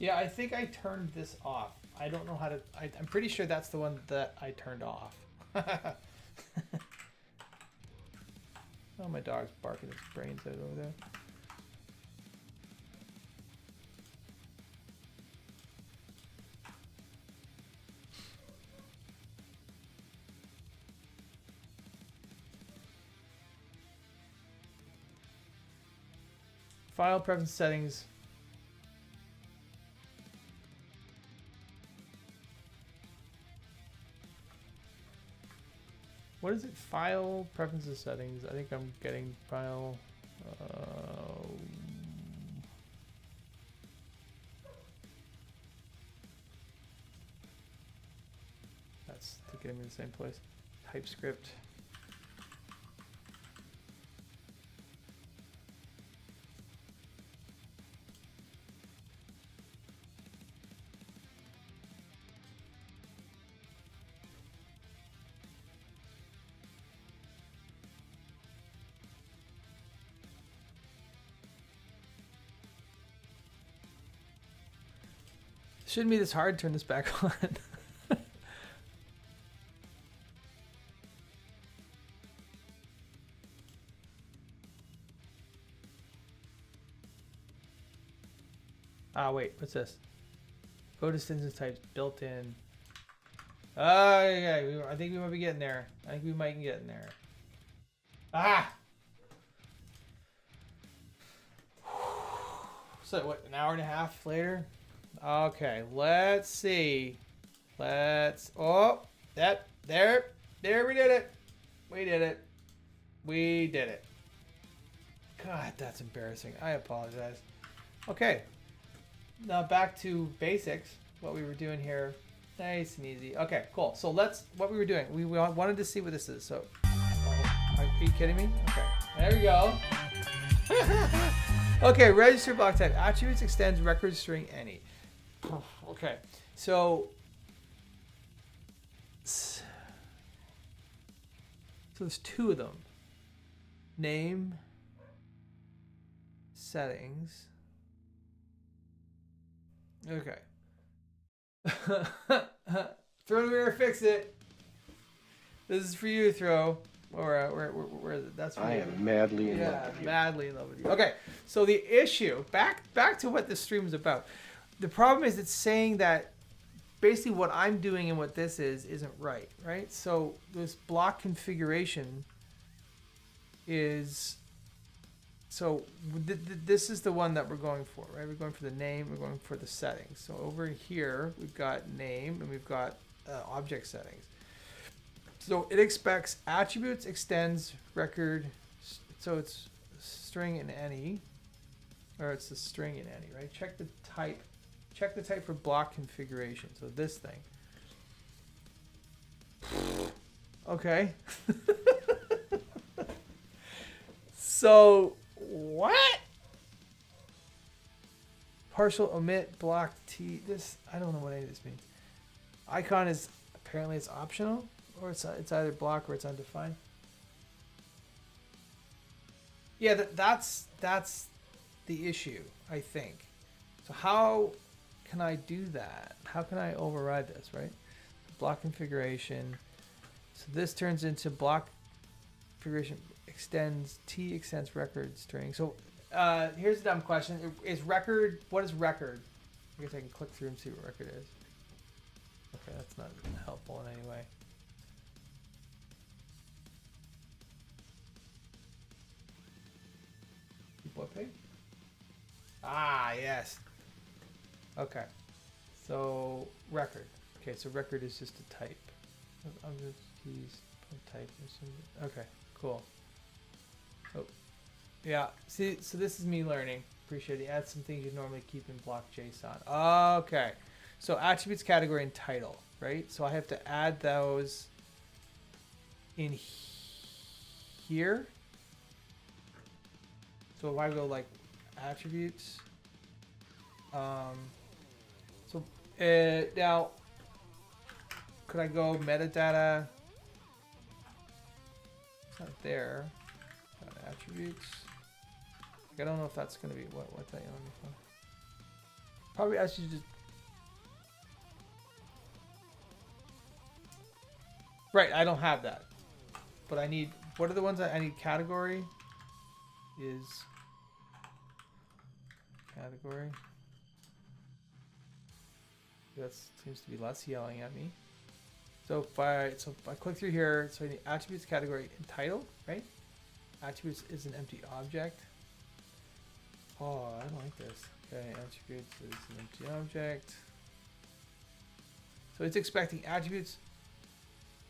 Yeah, I think I turned this off. I don't know how to. I'm pretty sure that's the one that I turned off. Oh, my dog's barking its brains out over there. File preference settings. What is it? File preferences settings. I think I'm getting file. That's to get me in the same place. TypeScript. Shouldn't be this hard to turn this back on. Ah, wait, what's this? Go to instance types built in. Oh, yeah, I think we might be getting there. I think we might be getting there. Ah! So, what, an hour and a half later? Okay, let's see. Oh, there, we did it. We did it. We did it. God, that's embarrassing. I apologize. Okay. Now back to basics. What we were doing here. Nice and easy. Okay, cool. So what we were doing. We wanted to see what this is. So, are you kidding me? Okay. There we go. Okay, register block type. Attributes extends record string any. Okay. So there's two of them. Name, settings. Okay. Throw to fix it. This is for you, Throw. Where is it? That's for I you. am madly in love with you. Madly in love with you. Okay, so the issue, back to what this stream is about. The problem is it's saying that basically what I'm doing and what this isn't right? So this block configuration is, so this is the one that we're going for, right? We're going for the name, we're going for the settings. So over here, we've got name and we've got object settings. So it expects attributes, extends, record, so it's string in any, or it's the string in any, right? Check the type for block configuration. So this thing. Okay. So what? Partial omit block T. This, I don't know what any of this means. Icon is apparently it's optional, or it's either block or it's undefined. Yeah, that's the issue, I think. So how can I do that? How can I override this, right? Block configuration. So this turns into block configuration T extends record string. So here's a dumb question. Is record, what is record? I guess I can click through and see what record is. Okay, that's not helpful in any way. What page? Ah, yes. Okay. So record. Okay, so record is just a type. I'm just use type. Okay, cool. Oh, yeah. See, so this is me learning. Appreciate it. Add some things you normally keep in block JSON. Okay. So attributes, category, and title, right? So I have to add those in here. So if I go like attributes, so now could I go metadata? It's not there. Attributes. I don't know if that's gonna be what that on. Probably I should just. Right, I don't have that, but I need. What are the ones that I need? Category is category. That seems to be less yelling at me. So if I click through here, so I need attributes, category, and title, right? Attributes is an empty object. Oh, I don't like this. Okay, attributes is an empty object. So it's expecting attributes,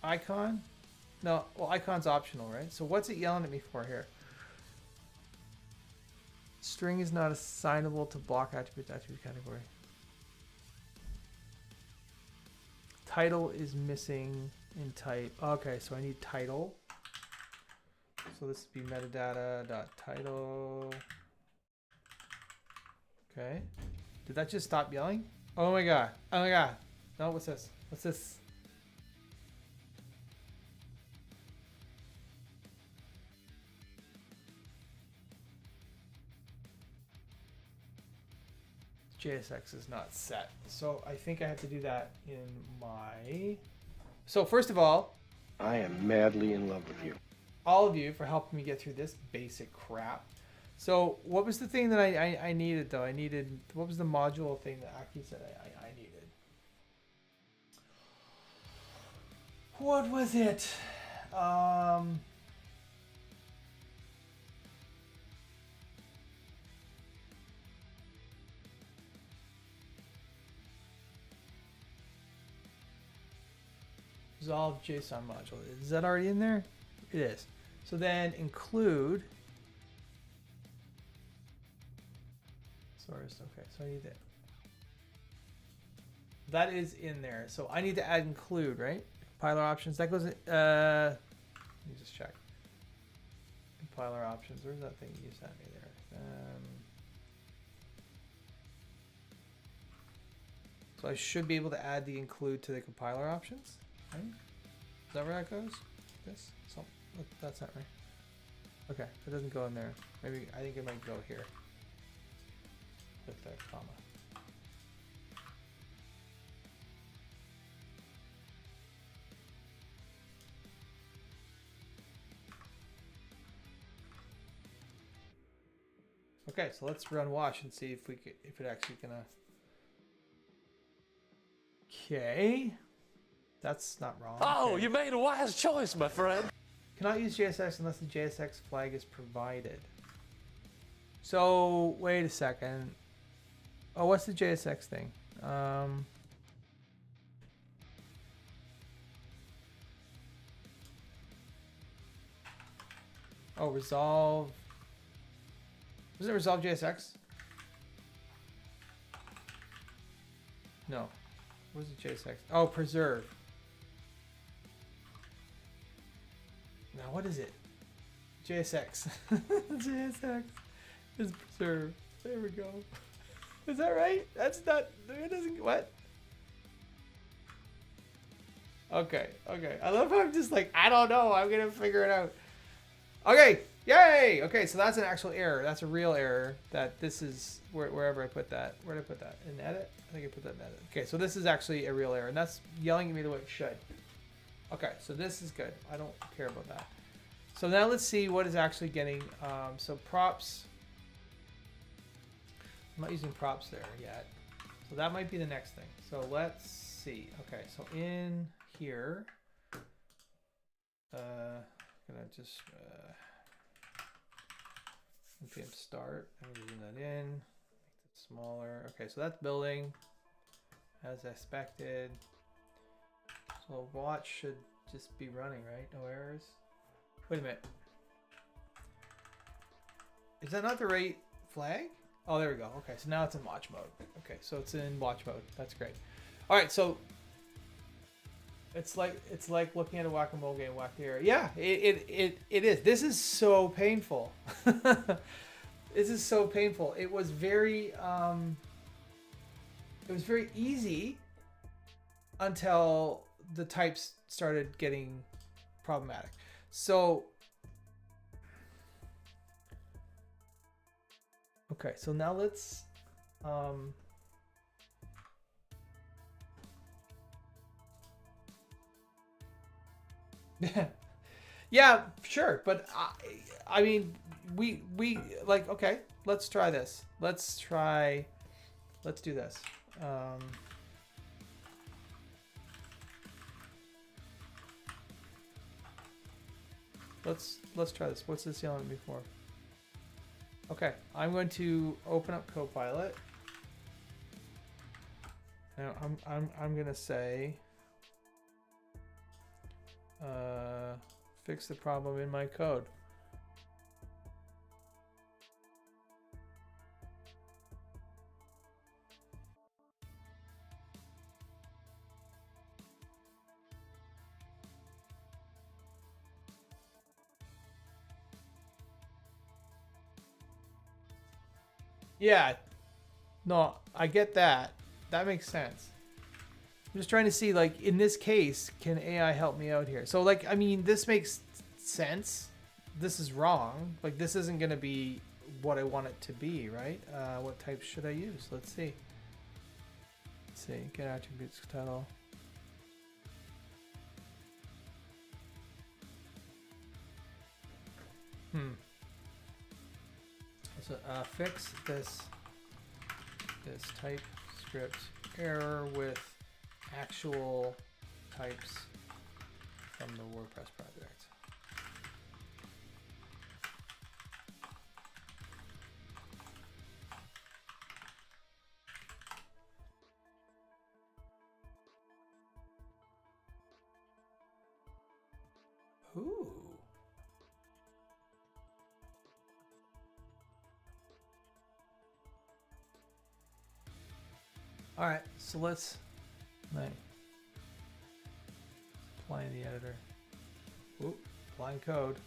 icon. No, well, icon's optional, right? So what's it yelling at me for here? String is not assignable to block attributes, attribute category. Title is missing in type. Okay, so I need title. So this would be metadata.title. Okay. Did that just stop yelling? Oh my god. Oh my god. No, what's this? What's this? JSX is not set. So I think I have to do that in my... So first of all, I am madly in love with you. all of you for helping me get through this basic crap. So what was the thing that I needed though? What was the module thing that Aki said I needed? What was it? Resolve JSON module. Is that already in there? It is. So then include source. Okay, so I need that. That is in there. So I need to add include, right? Compiler options. That goes in, let me just check. Compiler options. Where's that thing you sent me there? So I should be able to add the include to the compiler options. Right? Is that where that goes? This? So, that's not right. Okay, it doesn't go in there. Maybe, I think it might go here. With the comma. Okay, so let's run wash and see if it actually gonna. Okay, that's not wrong. Oh, okay. you made a wise choice, my friend. Cannot use JSX unless the JSX flag is provided. So wait a second. Oh, what's the JSX thing? Oh, resolve. Doesn't it resolve JSX? No. Where's the JSX? Oh, preserve. Now, what is it? JSX. JSX is preserve. There we go. Is that right? That's not. It doesn't. What? Okay. Okay. I love how I'm just like, I don't know. I'm going to figure it out. Okay. Yay. Okay. So that's an actual error. That's a real error. That this is wherever I put that. Where did I put that? In edit? I think I put that in edit. Okay. So this is actually a real error. And that's yelling at me the way it should. Okay. So this is good. I don't care about that. So now let's see what is actually getting. So props. I'm not using props there yet. So that might be the next thing. So let's see. Okay. So in here, gonna just npm start. I'm gonna zoom that in, make it smaller. Okay, so that's building as expected. So watch should just be running, right? No errors. Wait a minute. Is that not the right flag? Oh, there we go. Okay, so now it's in watch mode. Okay, so it's in watch mode. That's great. All right, so it's like looking at a whack-a-mole game. Whack here. Yeah, it is. This is so painful. This is so painful. It was very easy until the types started getting problematic. So okay, so now let's yeah, sure, but I mean, we like, okay, let's try this. Let's do this. Let's try this. What's this yelling at me for? Okay, I'm going to open up Copilot. Now I'm gonna say fix the problem in my code. Yeah, no, I get that. That makes sense. I'm just trying to see, like, in this case, can AI help me out here? So, like, I mean, this makes sense. This is wrong. Like, this isn't going to be what I want it to be, right? What types should I use? Let's see. Let's see, get attributes title. So fix this TypeScript error with actual types from the WordPress project. Ooh. All right, so let's apply in the editor. Ooh, line code.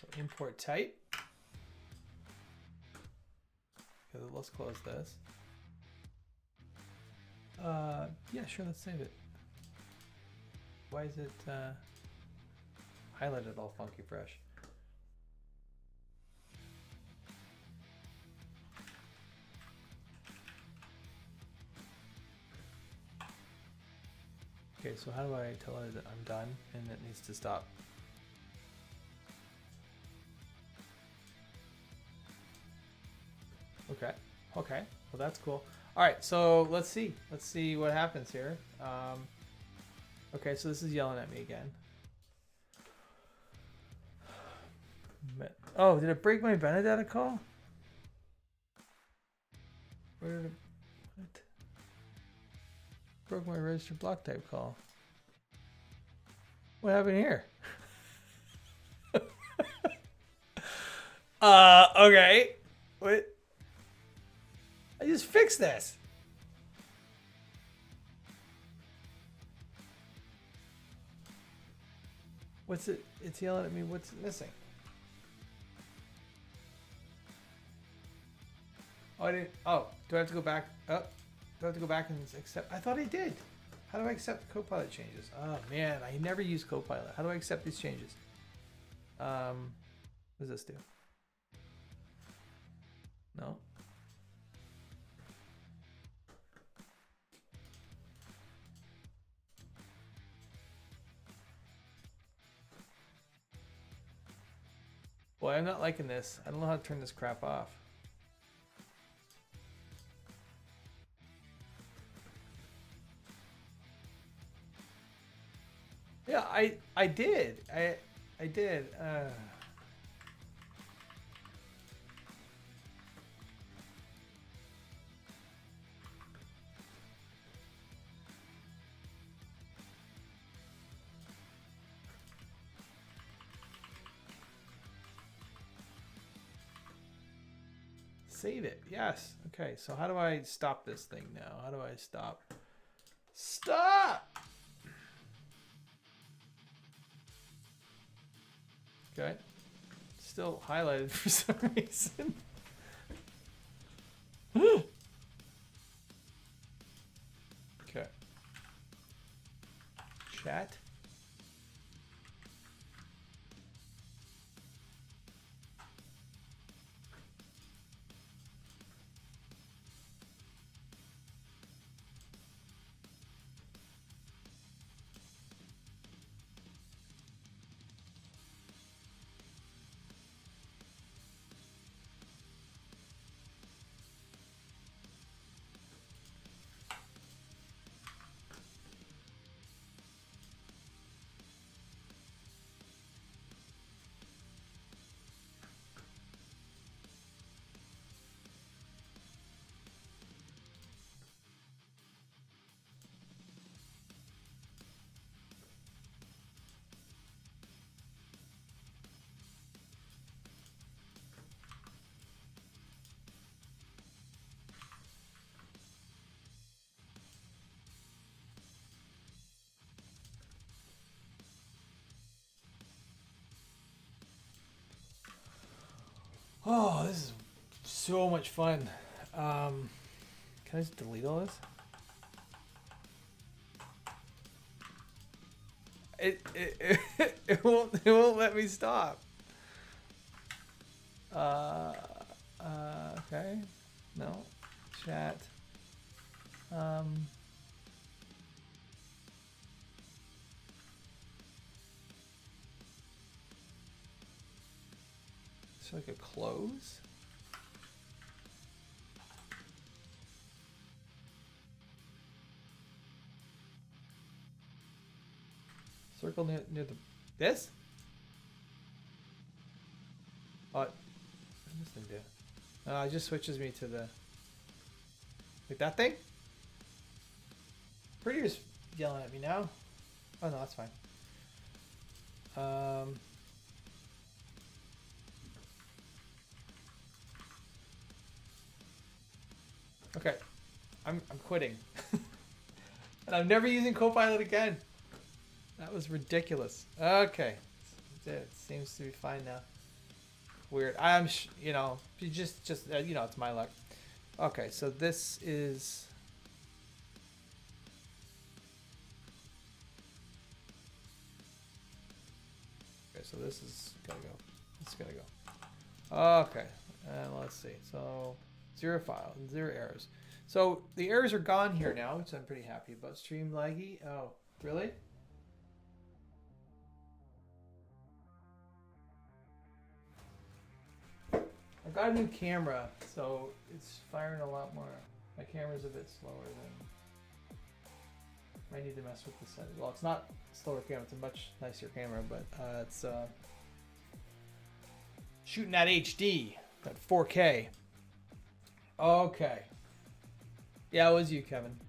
So import type. Okay, let's close this. Yeah, sure, let's save it. Why is it highlighted all funky fresh? Okay, so how do I tell it that I'm done and it needs to stop? Okay, okay, well that's cool. All right, so let's see what happens here. Okay, so this is yelling at me again. Oh, did it break my Benedetta call? Where did it, what? Broke my registered block type call. What happened here? Okay. What? I just fixed this. What's it? It's yelling at me. What's missing? Oh, I didn't. Oh, do I have to go back? Oh, do I have to go back and accept? I thought I did. How do I accept the Copilot changes? Oh man, I never use Copilot. How do I accept these changes? What does this do? No. Boy, I'm not liking this. I don't know how to turn this crap off. Yeah, I did. I did. Save it. Yes. Okay, so how do I stop this thing now? How do I stop? Stop! Okay. Still highlighted for some reason. Okay. Chat. Oh, this is so much fun. Can I just delete all this? It won't let me stop. Okay. No. Chat. It's like a close. Circle near the this. What does this thing do? It just switches me to the like that thing. Pretty's yelling at me now. Oh no, that's fine. Okay, I'm quitting, and I'm never using Copilot again. That was ridiculous. Okay, it seems to be fine now. Weird. You know, you just you know, it's my luck. Okay, so this is. Okay, so this is gotta go. It's gotta go. Okay, and let's see. So 0 file, 0 errors. So the errors are gone here now, which I'm pretty happy about. Stream laggy. Oh, really? I got a new camera, so it's firing a lot more. My camera's a bit slower than. Might need to mess with the settings. Well, it's not a slower camera; it's a much nicer camera, but it's shooting at HD, at 4K. Okay. Yeah, it was you, Kevin.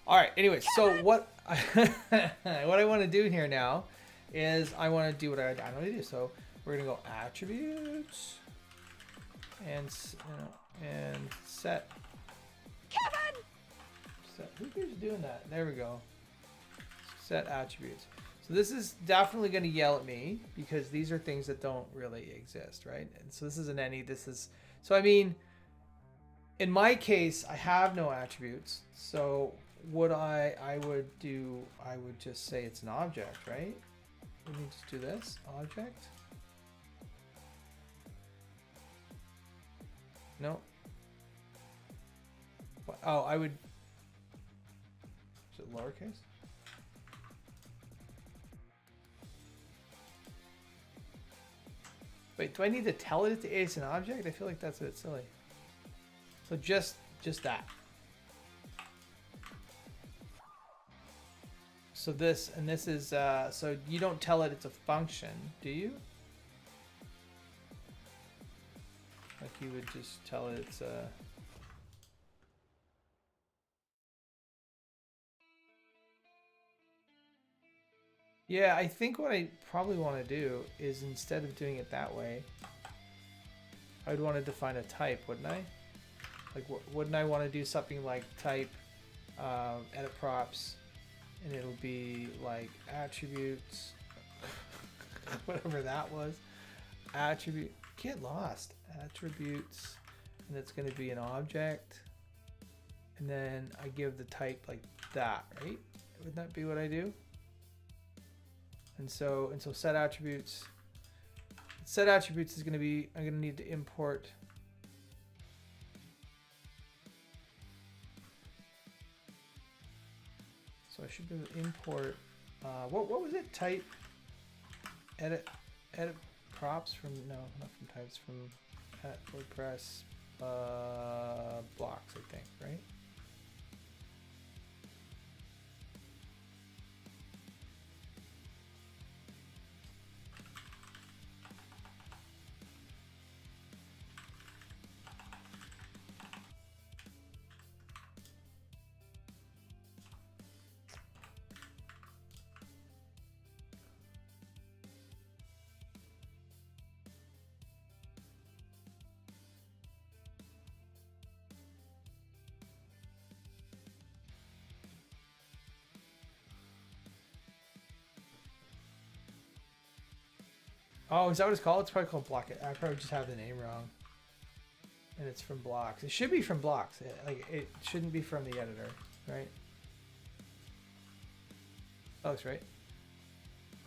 All right. Anyway, so what what I want to do here now is I want to do what I normally do. So we're gonna go attributes and set. Kevin! Set. Who keeps doing that? There we go. Set attributes. So this is definitely going to yell at me because these are things that don't really exist, right? And so this isn't any. This is so. I mean, in my case, I have no attributes. So what I would do, I would just say it's an object, right? Let me just do this object. No. Oh, I would. Is it lowercase? Wait, do I need to tell it it's an object? I feel like that's a bit silly. So just that. So this and this is so you don't tell it it's a function, do you? Like you would just tell it it's a. Yeah, I think what I probably want to do is instead of doing it that way, I would want to define a type, wouldn't I? Like, wouldn't I want to do something like type edit props, and it'll be like attributes, whatever that was, attribute. Get lost. Attributes, and it's going to be an object, and then I give the type like that, right? Wouldn't that be what I do? And so set attributes. Set attributes is going to be, I'm going to need to import. So I should be able to import. What was it? Type edit props from not from types, from at WordPress blocks, I think, right? Oh, is that what it's called? It's probably called block it. I probably just have the name wrong. And it's from blocks. It should be from blocks. It shouldn't be from the editor, right? That looks right.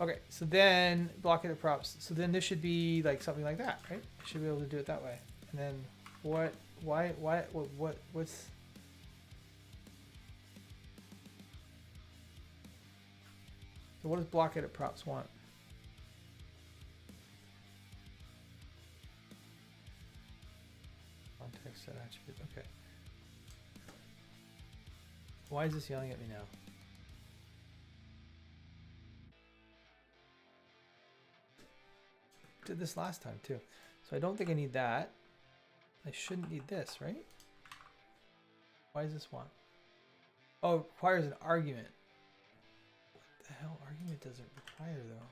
Okay, so then block edit props. So then this should be like something like that, right? I should be able to do it that way. And then what's so what does block edit props want? Context set attribute. Okay. Why is this yelling at me now? Did this last time too. So I don't think I need that. I shouldn't need this, right? Why does this want? Oh, it requires an argument. What the hell? Argument doesn't require though.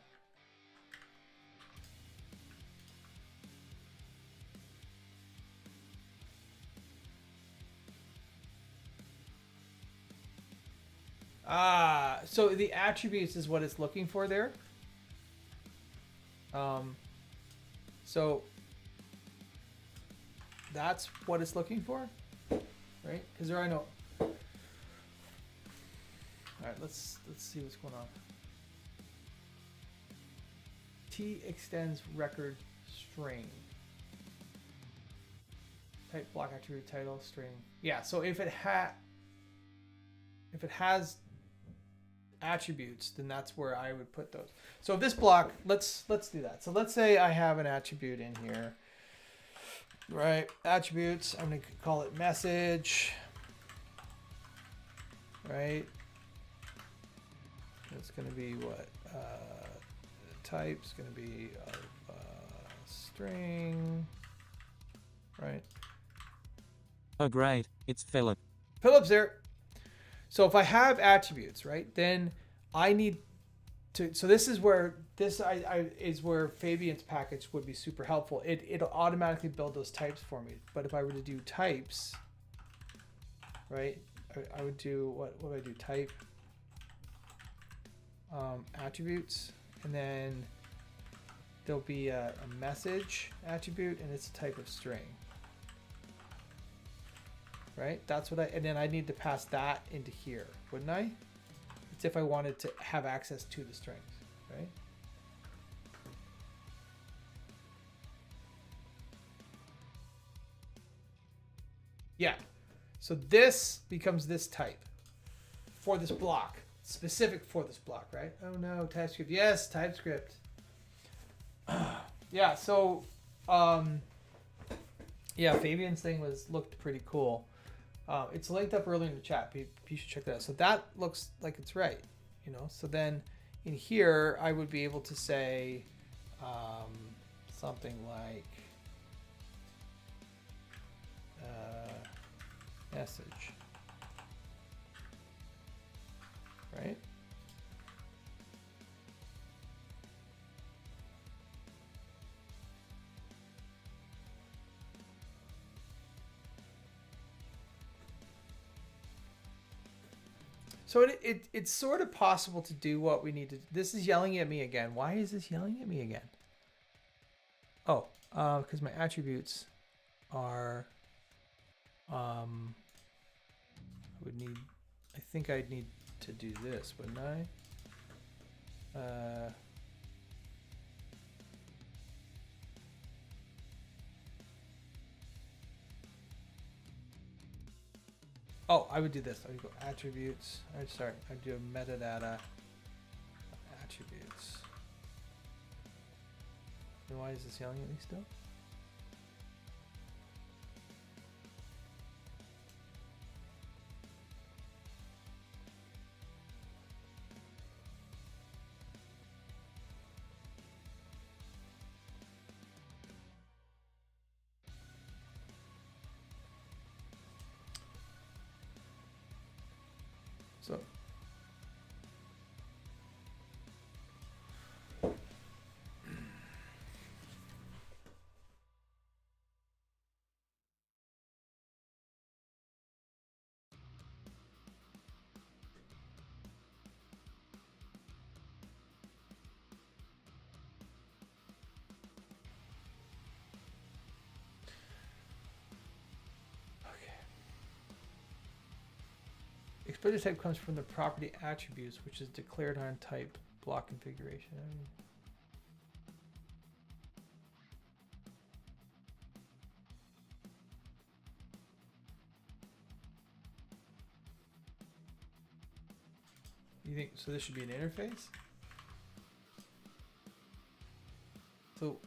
Ah, so the attributes is what it's looking for there. So that's what it's looking for, right? Because there are no. All right, let's see what's going on. T extends record string. Type block attribute title string. Yeah, so if it has attributes, then that's where I would put those. So if this block, let's do that. So let's say I have an attribute in here, right? Attributes, I'm gonna call it message, right? It's gonna be what? Type's gonna be string, right? Oh great, it's Philip. Philip's there. So if I have attributes, right, then I need to. So this is where is where Fabian's package would be super helpful. It'll automatically build those types for me. But if I were to do types, right, I would do what would I do? Type attributes, and then there'll be a message attribute, and it's a type of string. Right, that's what and then I need to pass that into here, wouldn't I? It's if I wanted to have access to the strings, right? Yeah, so this becomes this type for this block, specific for this block, right? Oh no, TypeScript, yes, TypeScript. Yeah, so, yeah, Fabian's thing looked pretty cool. It's linked up earlier in the chat. You should check that out. So that looks like it's right, you know. So then in here, I would be able to say something like message, right? So it's sort of possible to do what we need to. This is yelling at me again. Why is this yelling at me again? Oh, because my attributes are. I would need. I think I'd need to do this, wouldn't I? Oh, I would do this. I would go attributes. I'd do a metadata attributes. And why is this yelling at me still? So Explicit type comes from the property attributes, which is declared on type block configuration. You think so? This should be an interface. So,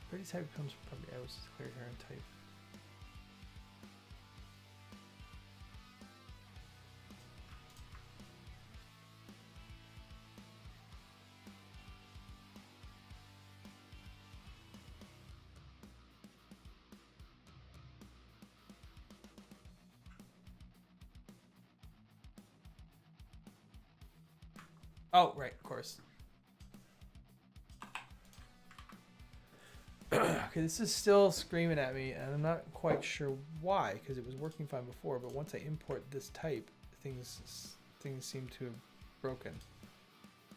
property type comes from property attributes declared here on type. Oh, right, of course. Okay, this is still screaming at me, and I'm not quite sure why, because it was working fine before, but once I import this type, things seem to have broken.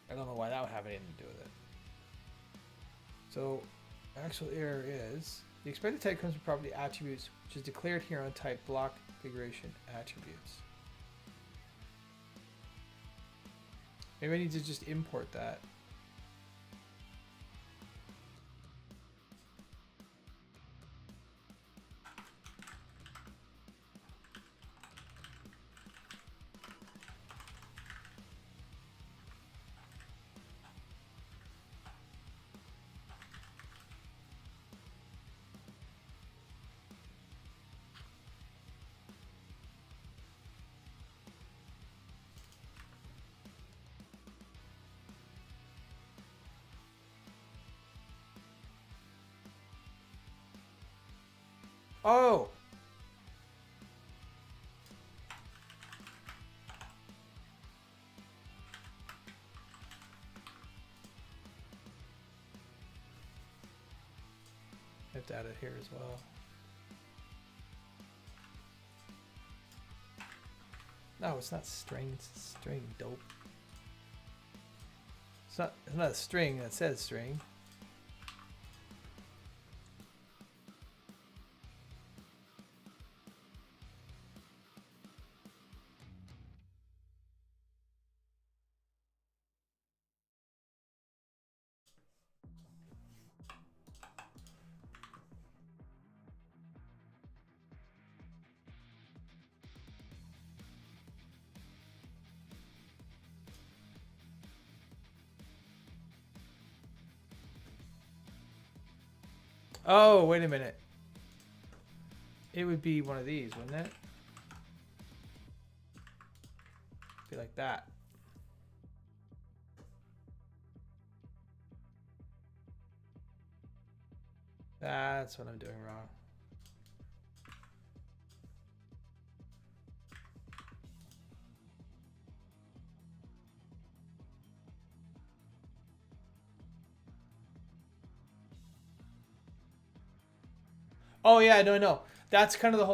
I don't know why that would have anything to do with it. So, actual error is, the expected type comes from property attributes, which is declared here on type block configuration attributes. Maybe I need to just import that. Oh! I have to add it here as well. No, it's not string, it's a string, dope. It's not a string that says string. Oh, wait a minute. It would be one of these, wouldn't it? Be like that. That's what I'm doing wrong. Oh yeah, no. That's kind of the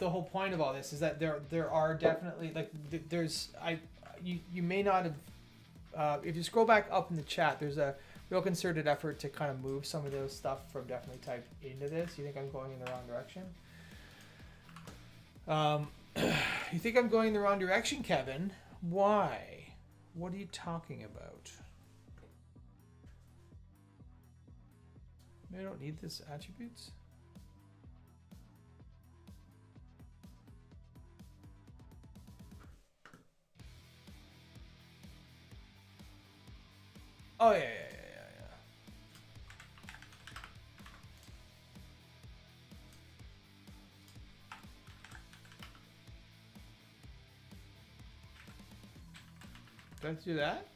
whole point of all this is that there are definitely like there's you may not have if you scroll back up in the chat, there's a real concerted effort to kind of move some of those stuff from definitely type into this. You think I'm going in the wrong direction? You think I'm going in the wrong direction, Kevin? Why? What are you talking about? I don't need this attributes. Oh yeah. Do I have to do that?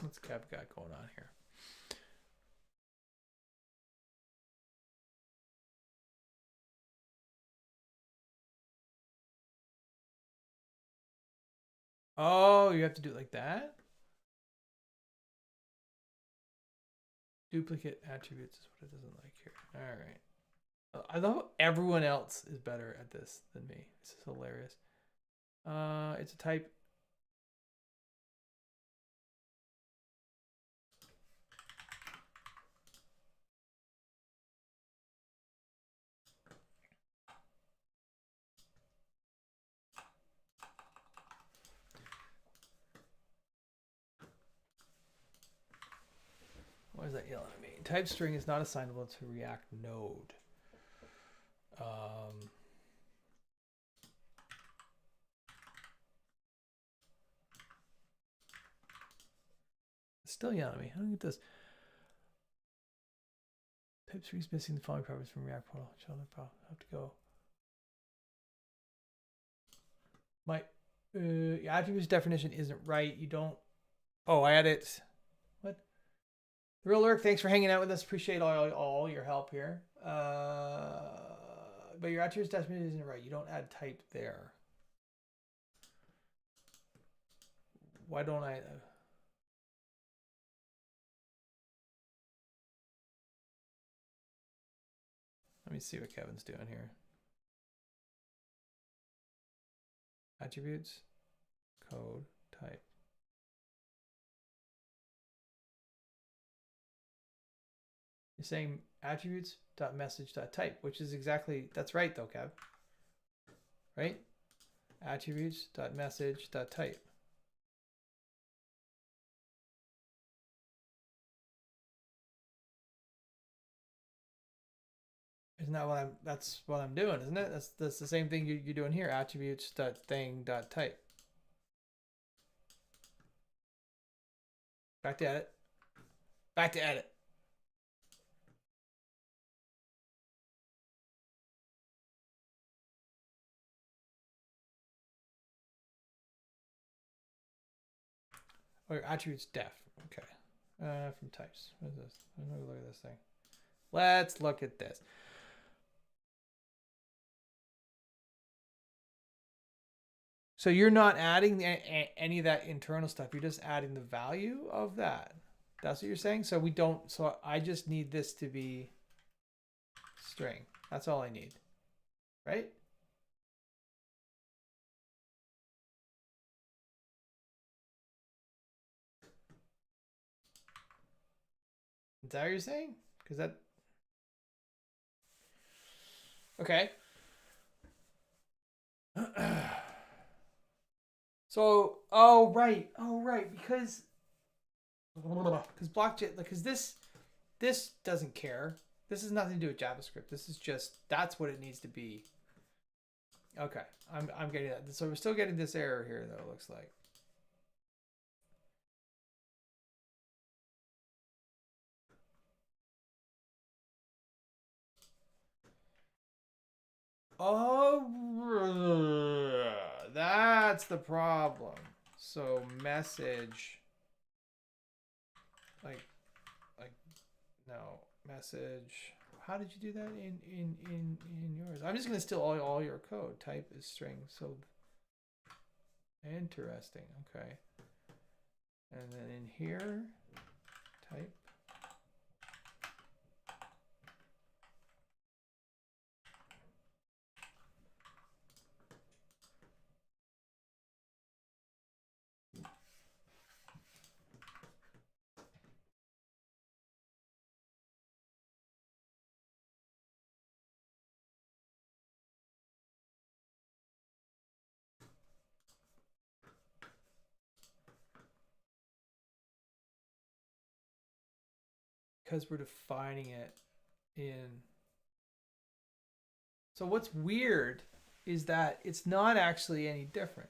What's Kev got going on here? Oh, you have to do it like that? Duplicate attributes is what it doesn't like here. All right. I love how everyone else is better at this than me. This is hilarious. It's a type. What is that yelling at me? Type string is not assignable to React node. It's still yelling at me. How do I get this? Type string is missing the following properties from React portal. Shall I have to go? My attributes definition isn't right. You don't. Oh, I had it. What? The Real Lurk, thanks for hanging out with us. Appreciate all your help here. But your attributes definition isn't right. You don't add type there. Why don't I? Let me see what Kevin's doing here. Attributes, code, type. You're saying attributes.message.type, which is exactly, that's right though, Kev. Right? Attributes.message.type. Isn't that what that's what I'm doing, isn't it? That's the same thing you're doing here. Attributes.thing.type. Back to edit. Back to edit. Oh, your attributes def. Okay. From types. What is this? Let me look at this thing. Let's look at this. So you're not adding any of that internal stuff. You're just adding the value of that. That's what you're saying? So we don't, so I just need this to be string. That's all I need, right? Is that what you're saying? Because that, okay. So, oh right, because blockchain, because this doesn't care. This has nothing to do with JavaScript. This is just, that's what it needs to be. Okay, I'm getting that. So we're still getting this error here though, it looks like. Oh, that's the problem. So message, like no message. How did you do that in yours? I'm just gonna steal all your code. Type is string. So interesting. Okay. And then in here, type. Because we're defining it in. So what's weird is that it's not actually any different.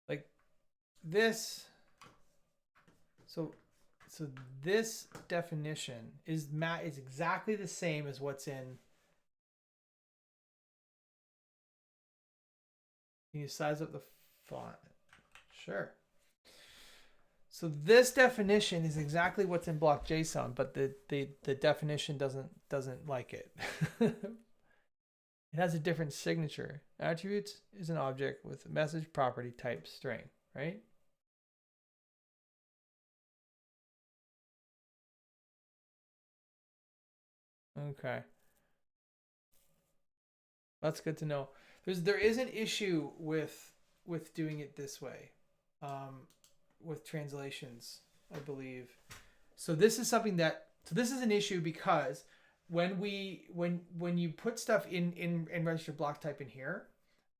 Like this. So this definition is exactly the same as what's in. Can you size up the font? Sure. So this definition is exactly what's in block.json, but the definition doesn't like it. It has a different signature. Attributes is an object with a message property type string, right? Okay. That's good to know. There is an issue with doing it this way, with translations, I believe. So this is something that this is an issue because when you put stuff in registered block type in here,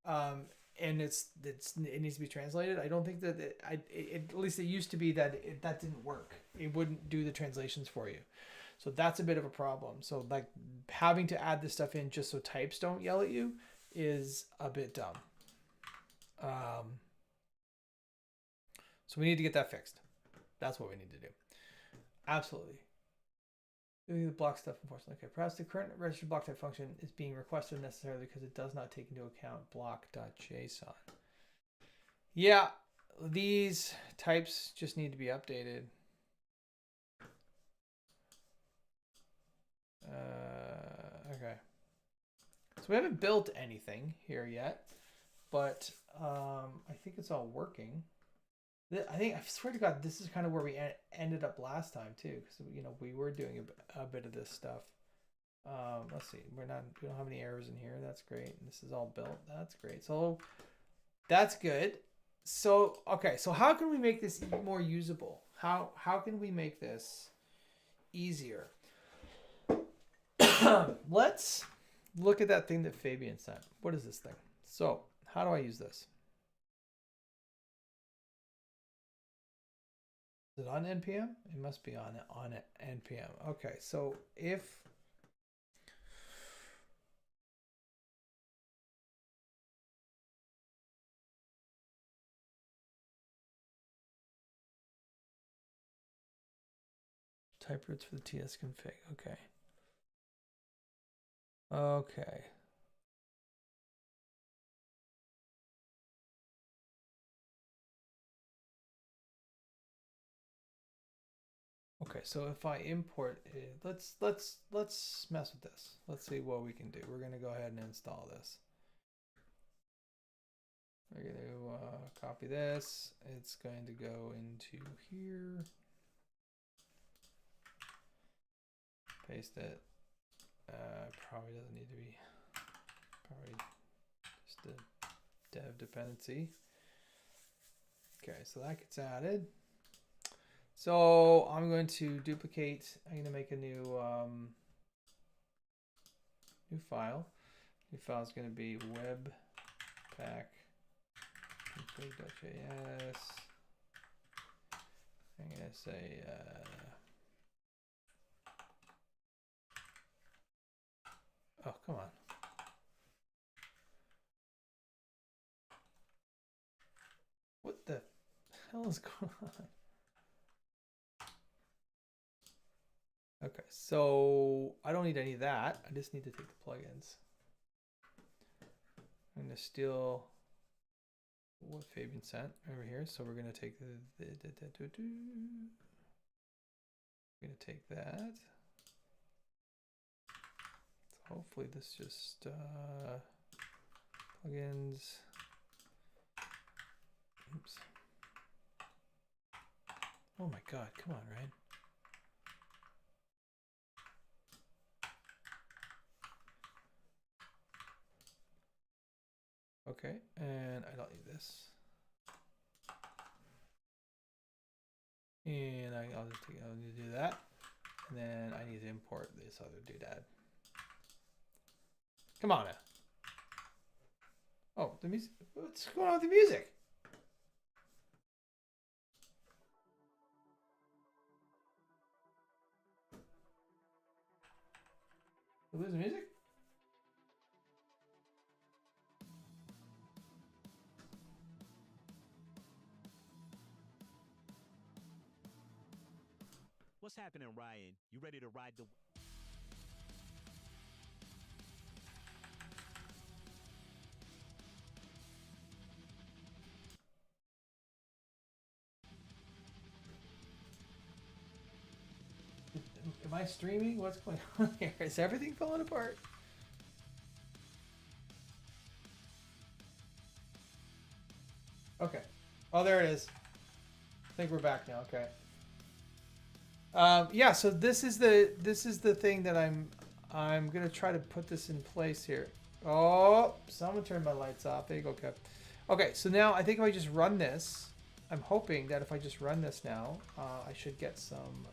and it needs to be translated. I don't think that at least it used to be that that didn't work. It wouldn't do the translations for you. So that's a bit of a problem. So like having to add this stuff in just so types don't yell at you is a bit dumb. So we need to get that fixed. That's what we need to do. Absolutely. Doing the block stuff, unfortunately. Okay, perhaps the current registered block type function is being requested necessarily because it does not take into account block.json. Yeah, these types just need to be updated. Okay. So we haven't built anything here yet, but I think it's all working. I swear to God, this is kind of where we ended up last time too, because we were doing a bit of this stuff. Let's see, we don't have any errors in here. That's great. And this is all built. That's great. So that's good. So okay, so how can we make this more usable? How can we make this easier? Let's look at that thing that Fabian sent. What is this thing? So how do I use this? Is it on NPM? It must be on NPM. Okay, so if type roots for the TS config. Okay. Okay. Okay, so if I import it, let's mess with this. Let's see what we can do. We're gonna go ahead and install this. We're gonna copy this. It's going to go into here. Paste it. Probably doesn't need to be. Probably just a dev dependency. Okay, so that gets added. So I'm going to duplicate. I'm going to make a new file. New file is going to be webpack config.js. I'm going to say oh, come on. What the hell is going on? Okay, so I don't need any of that. I just need to take the plugins. I'm going to steal what Fabian sent over here. So we're going to take we're going to take that. So hopefully this just plugins. Oops. Oh my God, come on, Ryan. Okay, and I don't need this. And I'll need to do that. And then I need to import this other doodad. Come on now. Oh, the music. What's going on with the music? Did we lose the music? What's happening, Ryan? You ready to ride the... Am I streaming? What's going on here? Is everything falling apart? Okay. Oh, there it is. I think we're back now. Okay. Yeah. So this is the thing that I'm gonna try to put this in place here. Oh, someone turned my lights off. There you go, Kev. Okay. So now I think if I just run this, I'm hoping that if I just run this now, I should get some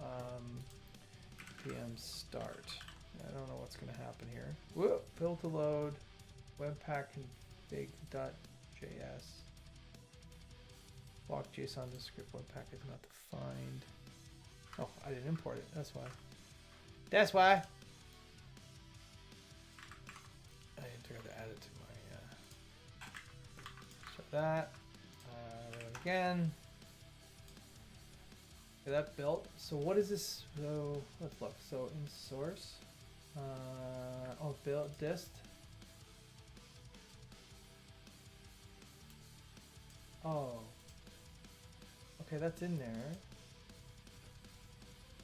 PM start. I don't know what's gonna happen here. Whoop. Build to load. Webpack config.js. Block JSON to script webpack is not defined. Oh, I didn't import it. That's why. That's why. I forgot to add it to my. So that. Again. Okay, that built. So what is this? So let's look. So in source. Oh, build dist. Oh. Okay, that's in there.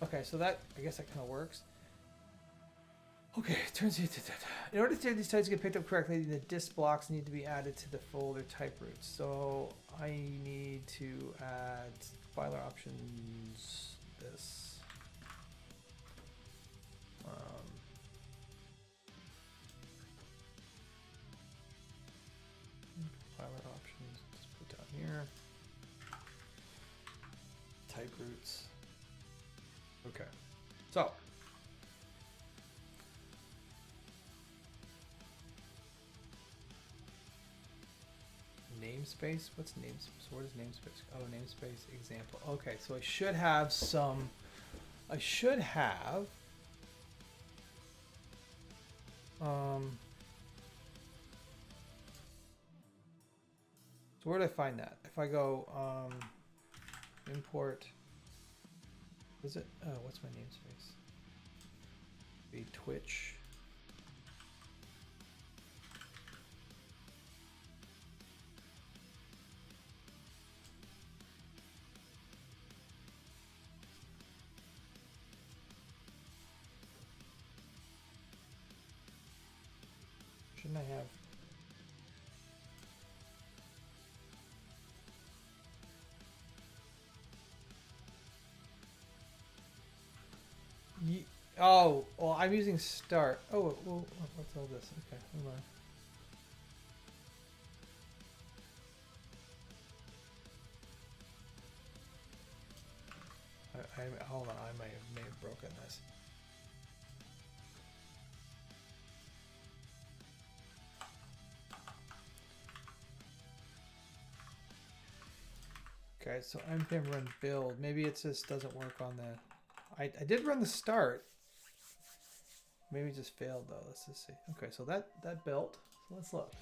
Okay, so that, I guess that kind of works. Okay, turns out in order to these types get picked up correctly, the dist blocks need to be added to the folder type roots. So I need to add filer options, this. Filer options, just put down here. Type roots. Okay, so namespace. What's namespace? So where does namespace? Oh, namespace example. Okay, so I should have some. I should have. So where do I find that? If I go import. Is it? Oh, what's my namespace? Be Twitch. Shouldn't I have? Oh, well, I'm using start. Oh, well, what's all this? Okay, hold on. Hold on, I may have broken this. Okay, so I'm gonna run build. Maybe it just doesn't work on the. I did run the start. Maybe it just failed though. Let's just see. Okay, so that built. So let's look.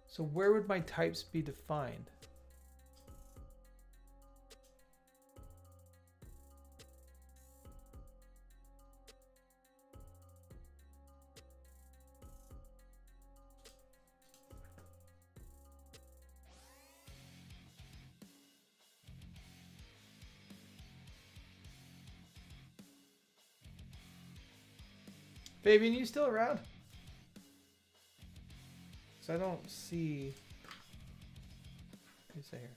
So where would my types be defined? Fabian, you still around? So I don't see. What do you say here?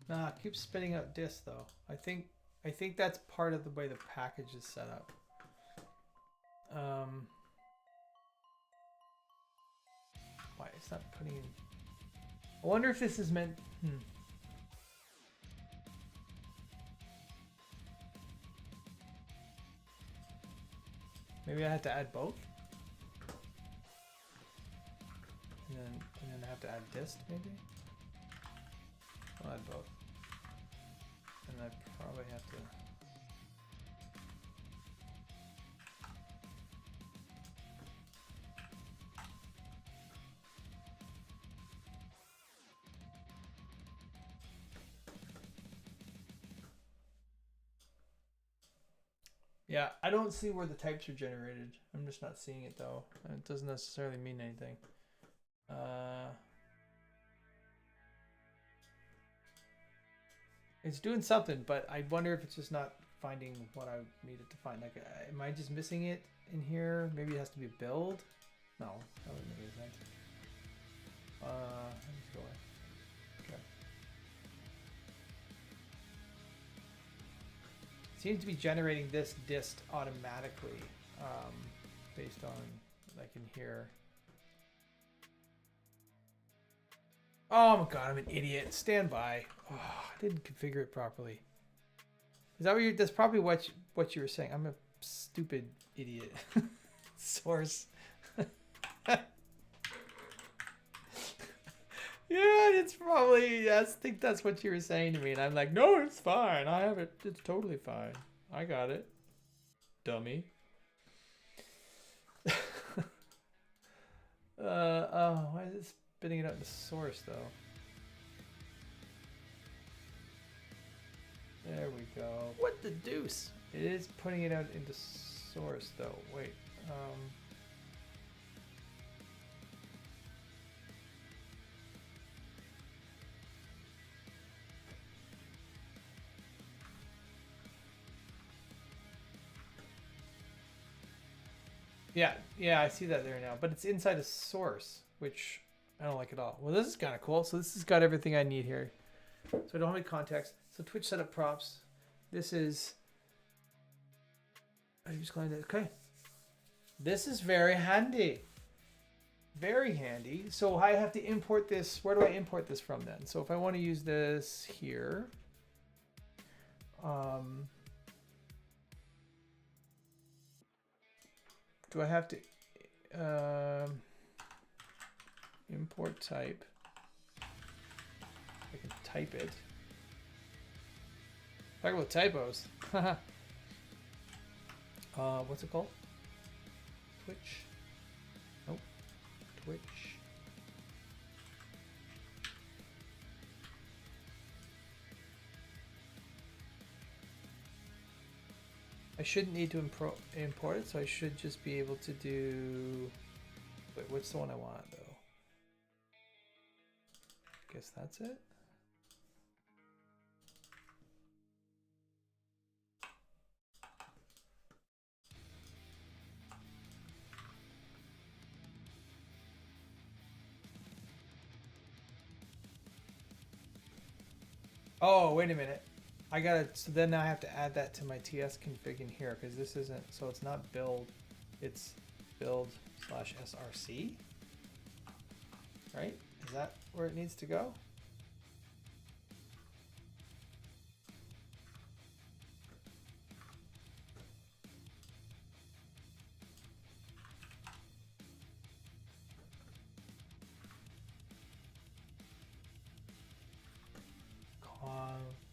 Nah, it keeps spitting out dist though. I think that's part of the way the package is set up. Why it's not putting in? I wonder if this is meant. Maybe I have to add both, and then I have to add dist maybe. I'll add both, and I probably have to. Yeah, I don't see where the types are generated. I'm just not seeing it though. It doesn't necessarily mean anything. It's doing something, but I wonder if it's just not finding what I needed to find. Like, am I just missing it in here? Maybe it has to be a build? No, that wouldn't make any sense. Let's go away. Okay. Seems to be generating this dist automatically, based on like in here. Oh my god, I'm an idiot. Stand by. Oh, I didn't configure it properly. Is that what you're? That's probably what you were saying. I'm a stupid idiot. Source. Yeah, it's probably. Yes, I think that's what you were saying to me, and I'm like, no, it's fine. I have it. It's totally fine. I got it. Dummy. Oh, why is it spitting it out in the source though? There we go. What the deuce? It is putting it out into source though. Wait. Yeah, I see that there now, but it's inside a source, which I don't like at all. Well, this is kind of cool. So this has got everything I need here. So I don't have any context. So Twitch setup props. This is. I just climbed it. Okay. This is very handy. Very handy. So I have to import this. Where do I import this from then? So if I want to use this here, do I have to import type? I can type it. Talk about typos. What's it called? Twitch. Nope. Twitch. I shouldn't need to import it, so I should just be able to do. Wait, what's the one I want though? I guess that's it. Oh, wait a minute. I gotta, so then I have to add that to my TS config in here because this isn't, so it's not build, it's build/src, right? Is that where it needs to go?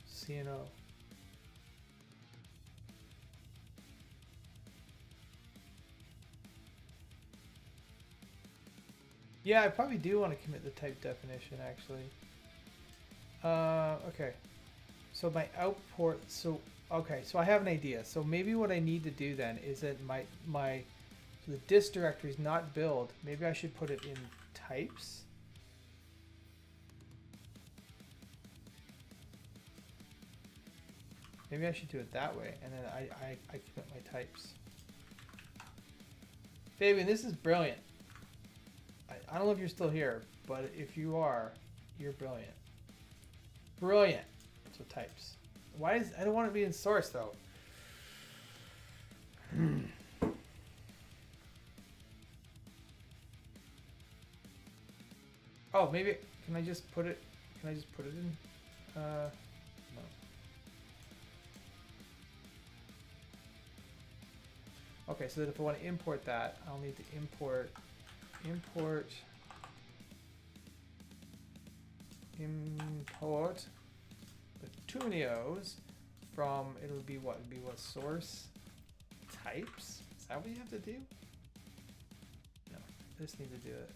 CNO. Yeah, I probably do want to commit the type definition actually. Okay. So my output, so I have an idea. So maybe what I need to do then is that so the dist directory is not build. Maybe I should put it in types. Maybe I should do it that way, and then I commit my types. Fabian, this is brilliant. I don't know if you're still here, but if you are, you're brilliant. Brilliant. So types. Why is I don't want it to be in source though. Oh, maybe can I just put it? Can I just put it in? No. Okay, so that if I want to import that, I'll need to import with too many O's from it'll be what? It'll be what source types? Is that what you have to do? No, I just need to do it.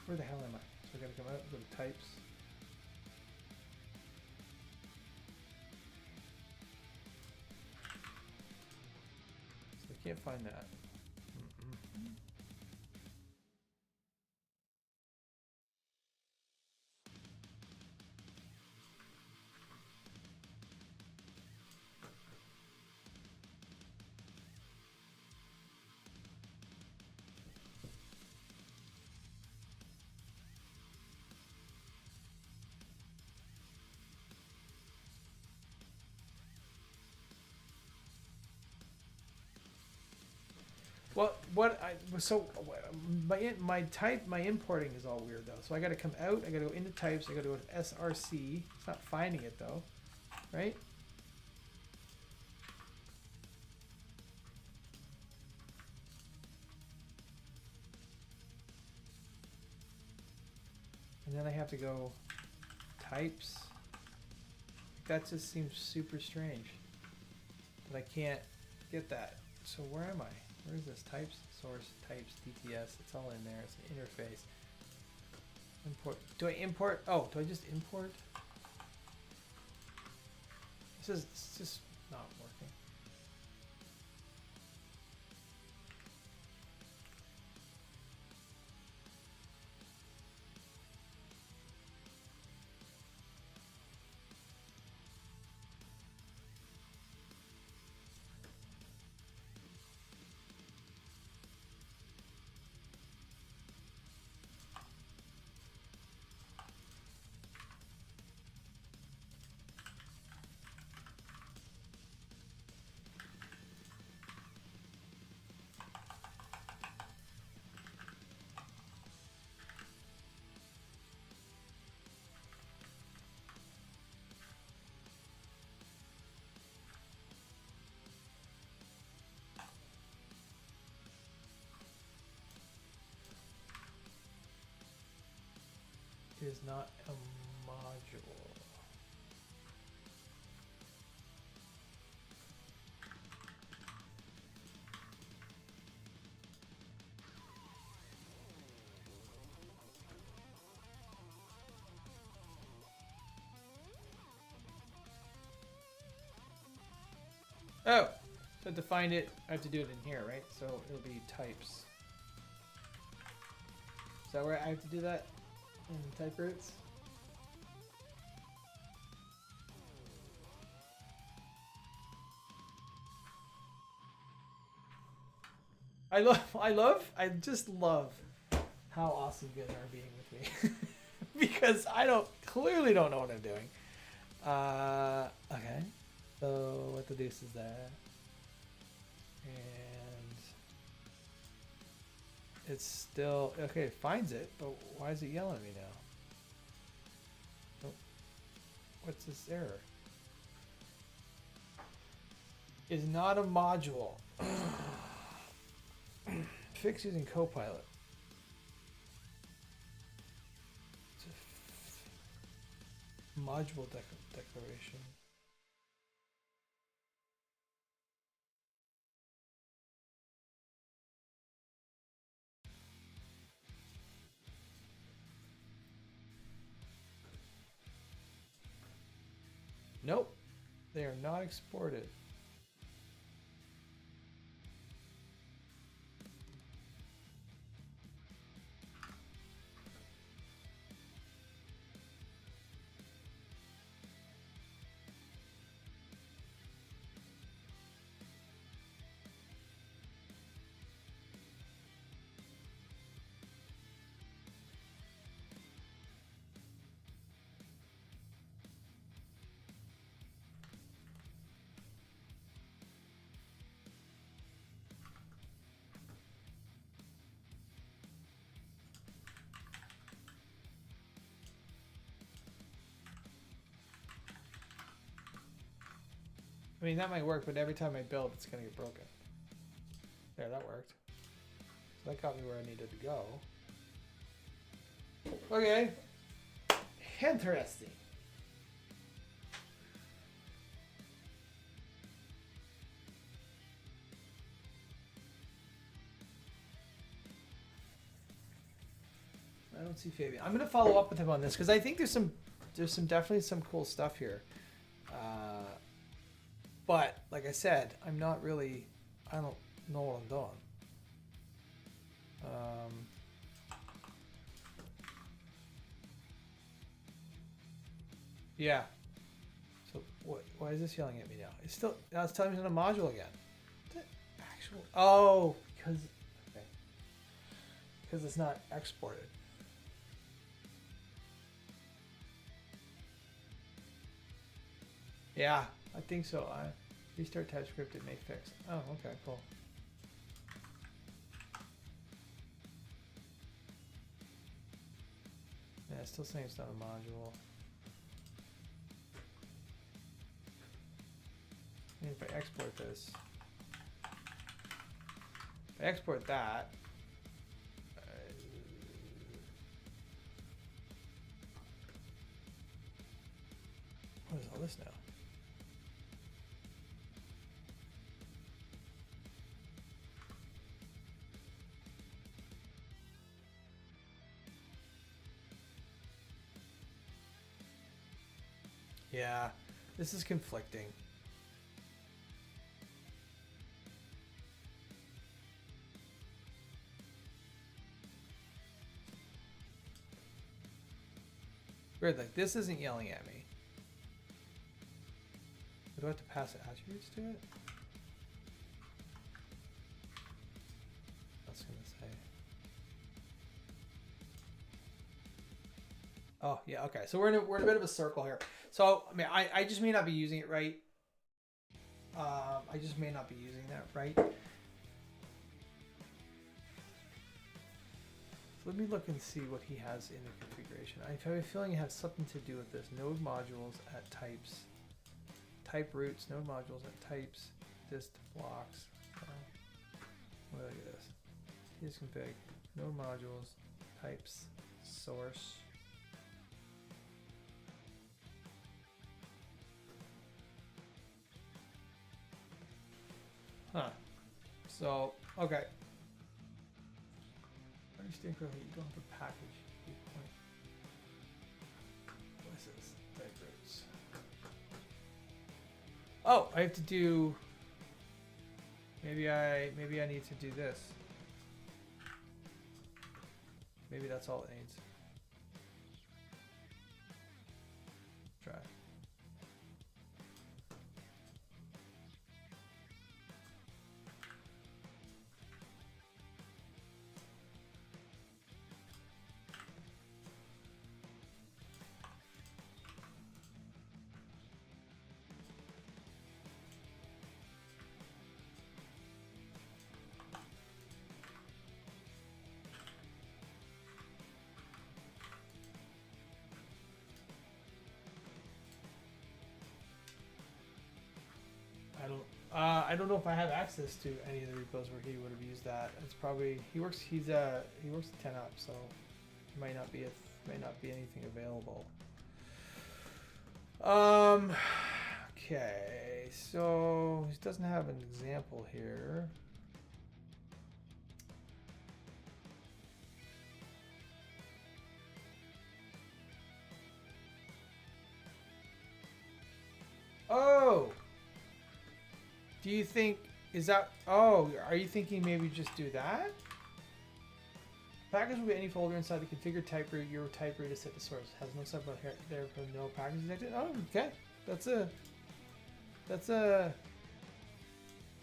Where the hell am I? So I gotta come out, go to types. So I can't find that. My importing is all weird though. So I got to come out. I got to go into types. I got to go to src. It's not finding it though, right? And then I have to go types. That just seems super strange. But I can't get that. So where am I? Where is this? Types, source, types, DTS. It's all in there. It's an interface. Import. Do I import? Oh, do I just import? It's just not working. Is not a module. Oh, so to find it, I have to do it in here, right? So it'll be types. Is that where I have to do that? In type roots? I just love how awesome you guys are being with me. Because I clearly don't know what I'm doing. Okay. So what the deuce is that? And it's still, okay, it finds it, but why is it yelling at me now? Oh, what's this error? Is not a module. Fix using Copilot. It's a module declaration. Nope, they are not exported. I mean, that might work, but every time I build, it's going to get broken. There, that worked. So that got me where I needed to go. Okay. Interesting. I don't see Fabian. I'm going to follow up with him on this because I think there's definitely some cool stuff here. But like I said, I don't know what I'm doing. Yeah. So why is this yelling at me now? It's telling me it's in a module again. The actual. Oh, because it's not exported. Yeah, I think so. I restart Typescript, it may fix. Oh, okay, cool. Yeah, it's still saying it's not a module. And if I export this, if I export that, what is all this now? Yeah, this is conflicting. Weird, like this isn't yelling at me. Do I have to pass attributes to it? That's gonna say. Oh yeah, okay. So we're in a bit of a circle here. So I mean, I just may not be using it right. I just may not be using that right. So let me look and see what he has in the configuration. I have a feeling it has something to do with this. Node modules at types, type roots, node modules at types, dist blocks. Look at this. Here's config, node modules, types, source. Huh. So, okay. Understand correctly, you don't have a package. What is this? Type roots. Oh, I have to do. Maybe I need to do this. Maybe that's all it needs. Try. I don't know if I have access to any of the repos where he would have used that. It's probably he works 10 up, so it might not be anything available. Okay, so he doesn't have an example here. Oh. Do you think, are you thinking maybe just do that? Package will be any folder inside the configured type root. Your type root is set to source. Has no subfile here, therefore no package detected. Oh, okay. That's a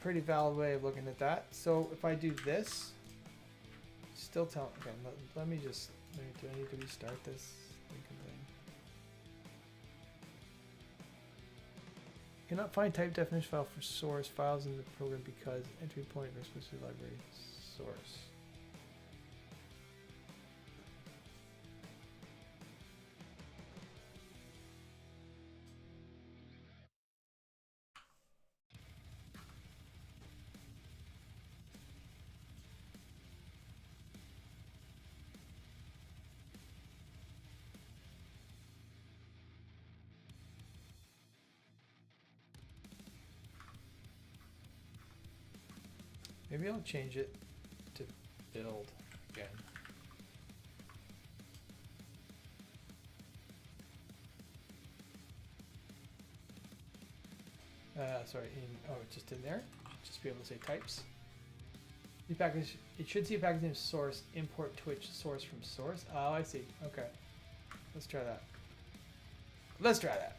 pretty valid way of looking at that. So if I do this, still tell, okay, let me just, do I need to restart this thing? Cannot find type definition file for source files in the program because entry point or specific library source. Maybe I'll change it to build again. Sorry, it's just in there. Just be able to say types. The package, it should see a package name source, import Twitch source from source. Oh, I see. Okay. Let's try that. Let's try that.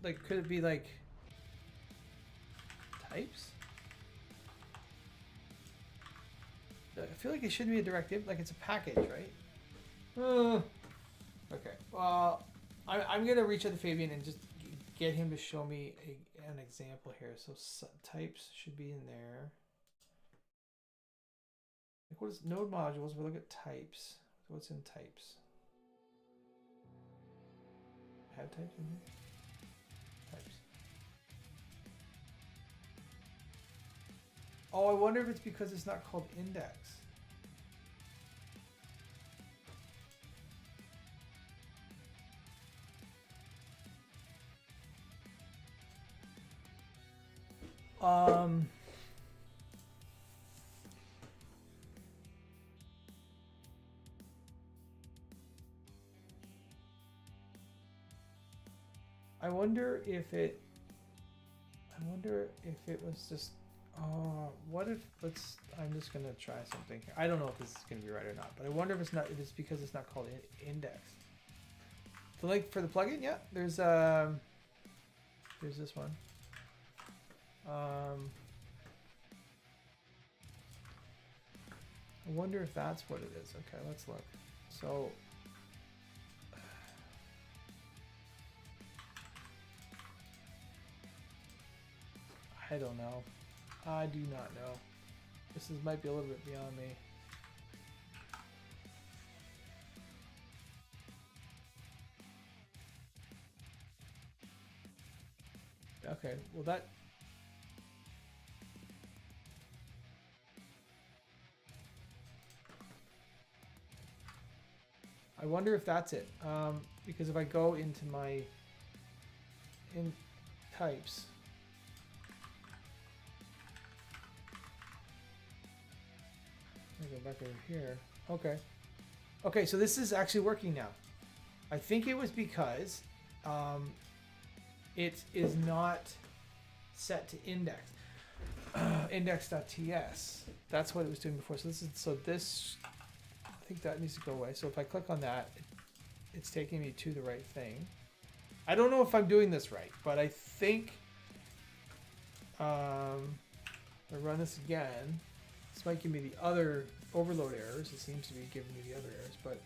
Like, could it be like types? I feel like it shouldn't be a directive. Like, it's a package, right? Okay. Well, I'm gonna reach out to Fabian and just get him to show me an example here. So types should be in there. Like, what is node modules? We'll look at types. What's in types? Have types in here? Types. Oh, I wonder if it's because it's not called index. I wonder if it was just, what if, I'm just gonna try something here. I don't know if this is gonna be right or not, but I wonder if it's because it's not called index. The link for the plugin, yeah, there's this one. I wonder if that's what it is. Okay, let's look. So, I don't know. I do not know. Might be a little bit beyond me. Okay, well that... I wonder if that's it. Because if I go into my types, I go back over here. Okay. Okay, so this is actually working now. I think it was because it is not set to index. Index.ts. That's what it was doing before. So this I think that needs to go away. So if I click on that, it's taking me to the right thing. I don't know if I'm doing this right, but I think if I run this again, this might give me the other overload errors. It seems to be giving me the other errors, but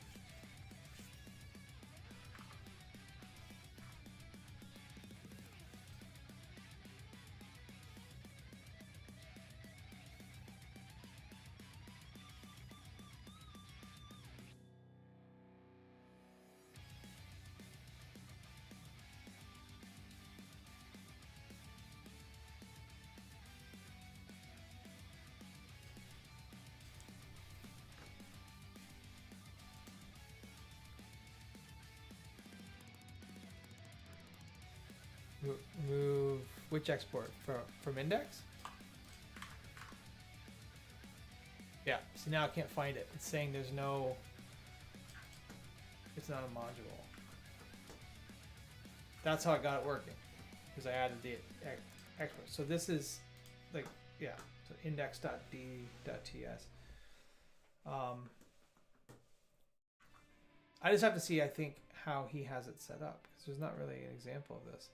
move which export from index? Yeah, so now I can't find it. It's saying there's no, it's not a module. That's how I got it working, because I added the export. So this is like, yeah, so index.d.ts. I just have to see, I think, how he has it set up, because there's not really an example of this.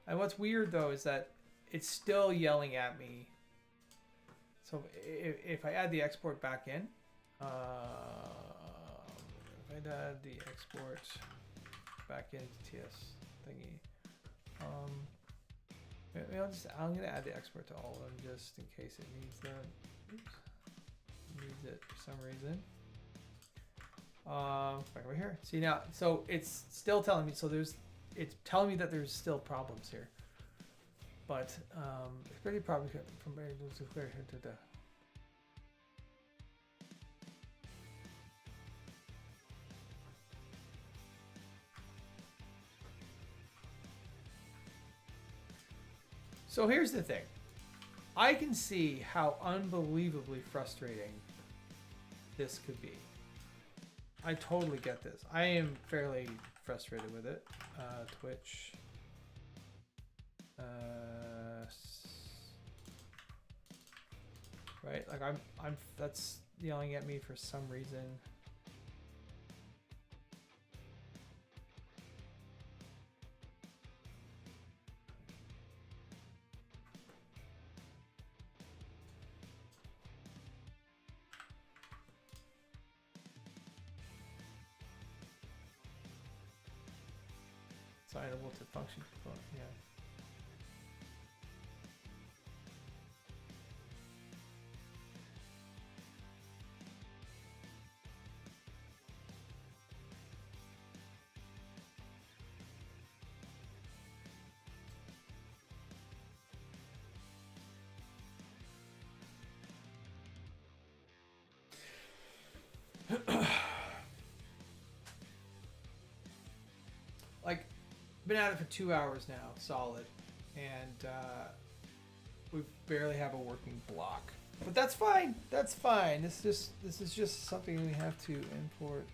And what's weird though is that it's still yelling at me. So if I add the export back in, if I add the export back into TS thingy, maybe I'm gonna add the export to all of them just in case it needs that. Oops, needs it for some reason. Back over here. See now, so it's still telling me. So it's telling me that there's still problems here. But it's pretty probably from clear here to the. So here's the thing. I can see how unbelievably frustrating this could be. I totally get this. I am fairly frustrated with it. Twitch. Right, like I'm that's yelling at me for some reason. Assignable to function component, yeah. Like, been at it for 2 hours now, solid, and we barely have a working block. But that's fine. That's fine. This is just something we have to import.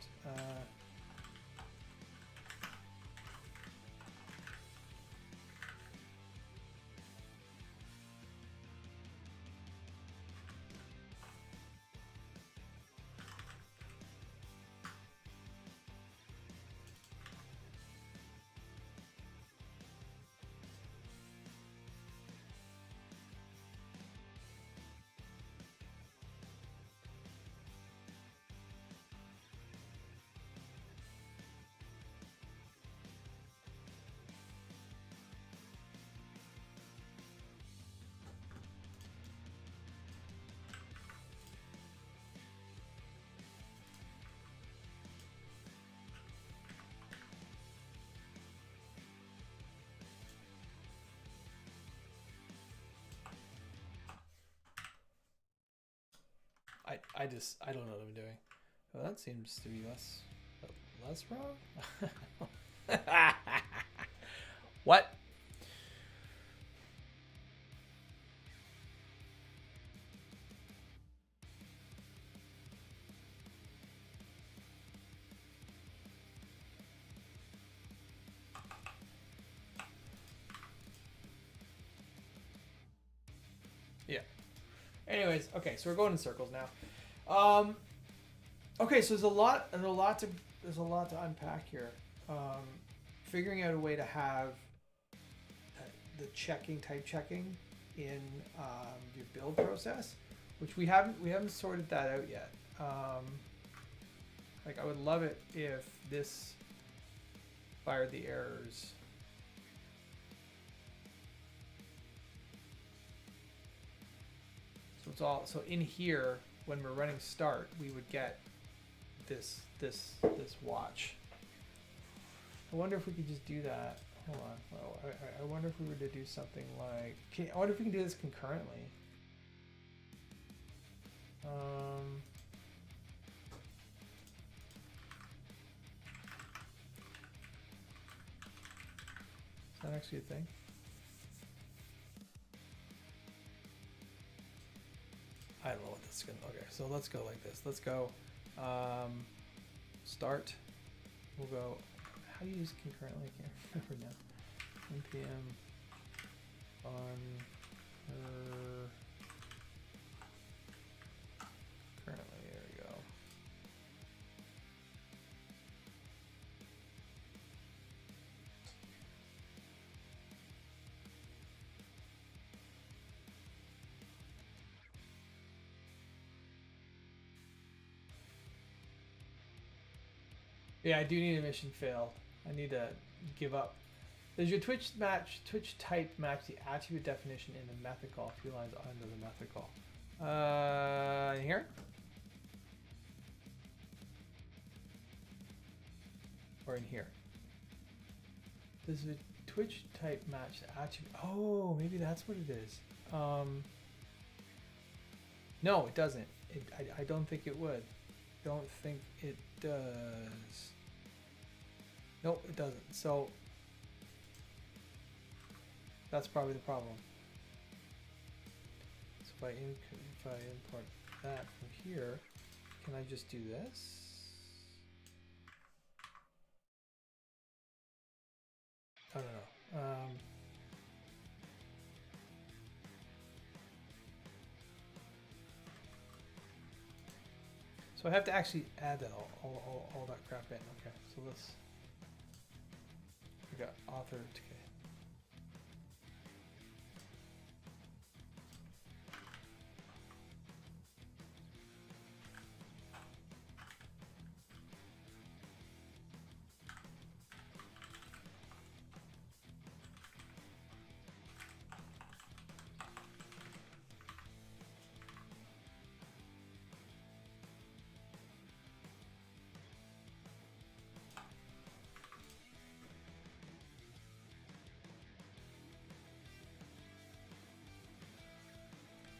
I don't know what I'm doing. Well, that seems to be less wrong. What? Yeah. Anyways, okay, so we're going in circles now. Okay, so there's a lot to unpack here. Figuring out a way to have the type checking in your build process, which we haven't sorted that out yet. Like, I would love it if this fired the errors. So it's all, so in here, when we're running start, we would get this watch. I wonder if we could just do that. Hold on. Well, I wonder if we were to do something like, I wonder if we can do this concurrently. Is that actually a thing? I don't know what this is gonna. Okay, so let's go like this. Let's go start. We'll go. How do you use it concurrently? I can't remember now. npm on currently. There we go. Yeah, I do need a mission failed. I need to give up. Does your Twitch type match the attribute definition in the method call? A few lines under the method call. In here? Or in here? Does the Twitch type match the attribute? Oh, maybe that's what it is. No, it doesn't. I don't think it would. Don't think it does. Nope, it doesn't. So that's probably the problem. So if I import that from here, can I just do this? I don't know. So I have to actually add that all that crap in. Okay, so let's. We got author. Okay.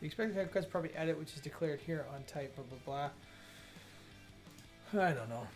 The expected haircut's probably edit, which is declared here on type, blah, blah, blah. I don't know.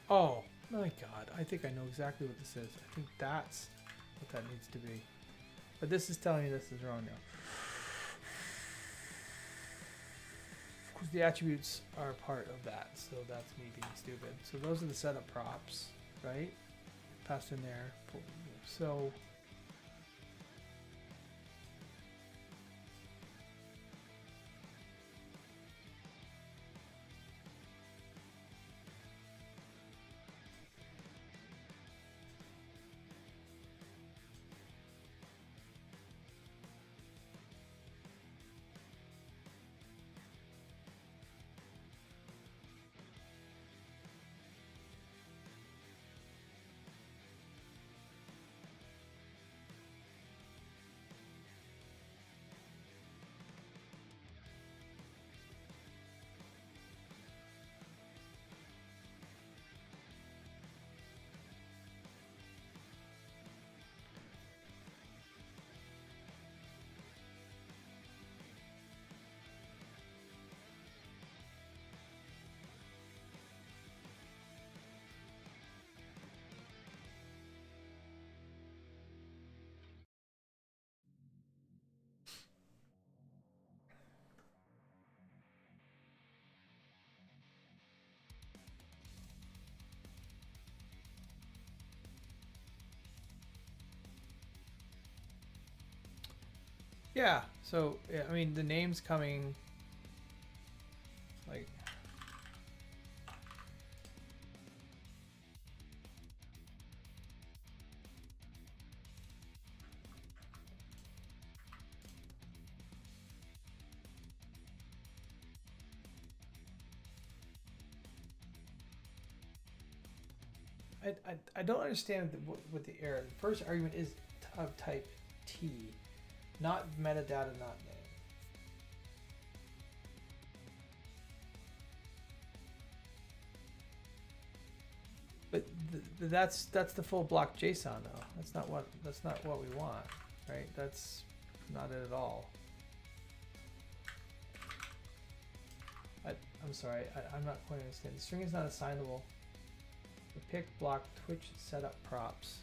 Oh my god, I think I know exactly what this is. I think that's what that needs to be. But this is telling me this is wrong now. Because the attributes are part of that, so that's me being stupid. So those are the setup props, right? Passed in there. So yeah, so yeah, I mean the name's coming like I don't understand what the error. The first argument is of type T, not metadata, not name. But that's the full block JSON though. That's not what we want, right? That's not it at all. I'm sorry, I'm not quite understanding. The string is not assignable. The pick block Twitch setup props.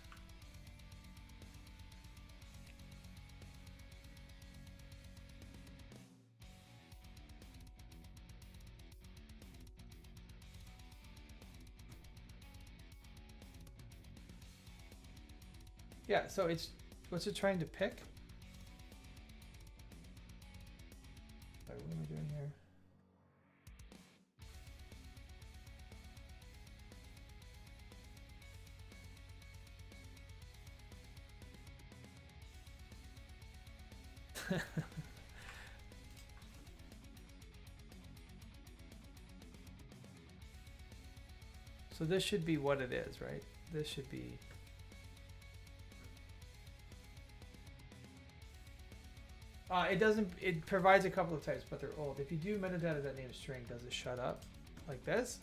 Yeah, so it's, what's it trying to pick? Sorry, what am I doing here? So this should be what it is, right? This should be. It doesn't, it provides a couple of types, but they're old. If you do metadata.name string, does it shut up like this?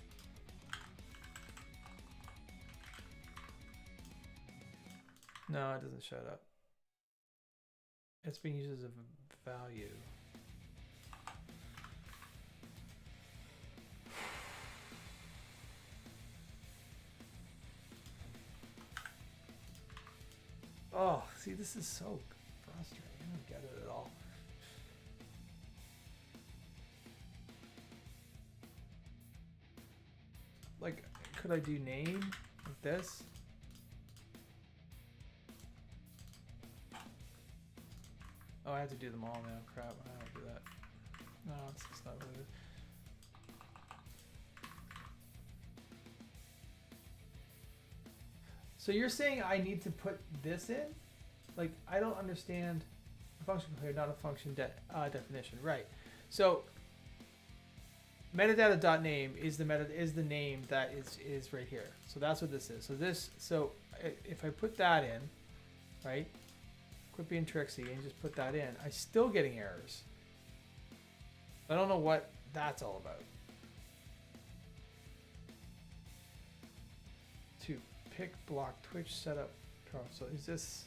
No, it doesn't shut up. It's being used as a value. Oh, see, this is so frustrating. I don't get it at all. Like, could I do name like this? Oh, I have to do them all now. Crap, I don't do that. No, it's just not really. So you're saying I need to put this in? Like, I don't understand. A function here, not a function definition, right? So metadata.name is the name that is right here. So that's what this is. So if I put that in, right? Quit being tricksy and just put that in. I'm still getting errors. I don't know what that's all about. To pick block Twitch setup. So is this?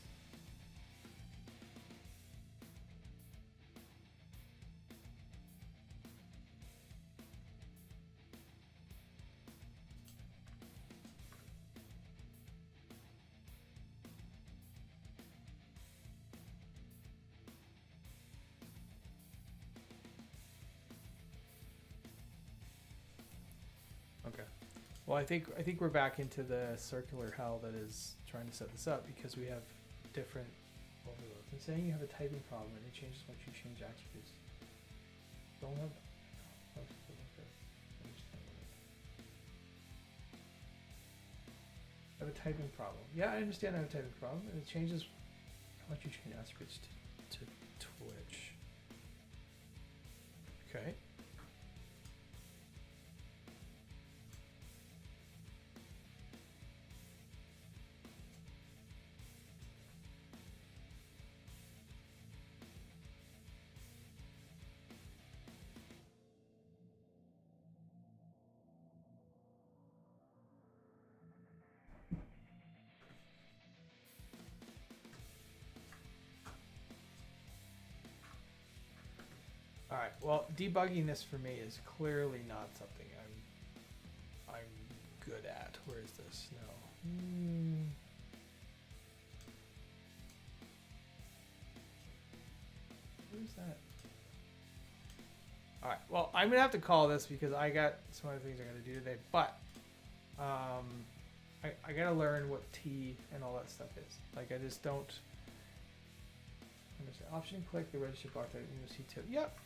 Okay. Well, I think we're back into the circular hell that is trying to set this up because we have different overloads. And saying you have a typing problem and it changes what you change attributes. Don't have. I have a typing problem. Yeah, I understand I have a typing problem, and it changes how much you change attributes to Twitch. Okay. All right. Well, debugging this for me is clearly not something I'm good at. Where is this? No. Where's that? All right. Well, I'm gonna have to call this because I got some other things I gotta do today. But I gotta learn what T and all that stuff is. Like, I just don't understand. Option click the register block that you see two. Yep.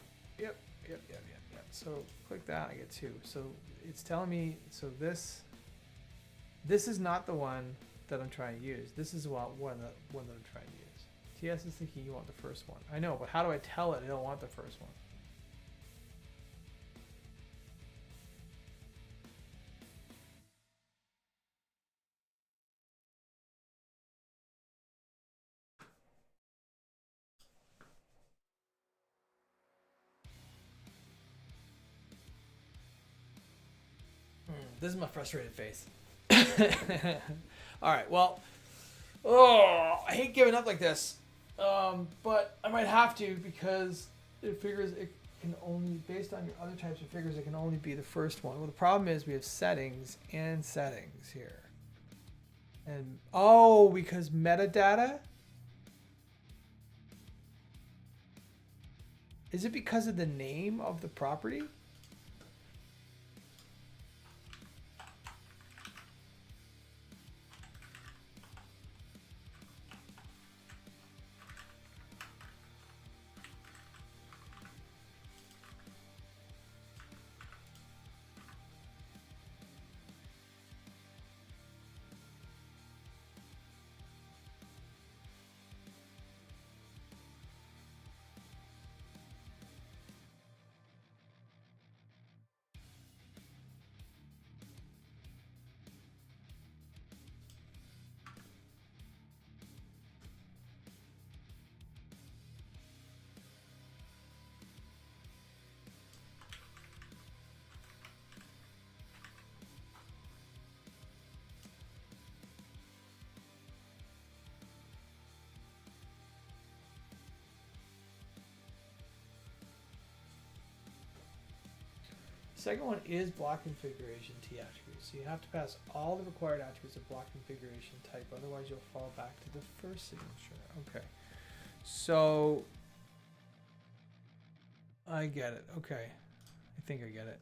So click that, I get 2. So it's telling me, so this is not the one that I'm trying to use. This is one that I'm trying to use. TS is thinking you want the first one. I know, but how do I tell it I don't want the first one? This is my frustrated face. All right, well, I hate giving up like this, but I might have to because it figures it can only, based on your other types of figures, it can only be the first one. Well, the problem is we have settings and settings here. And, because metadata? Is it because of the name of the property? second one is block configuration T attributes. So you have to pass all the required attributes of block configuration type, otherwise you'll fall back to the first signature. Okay. So I get it. Okay. I think I get it.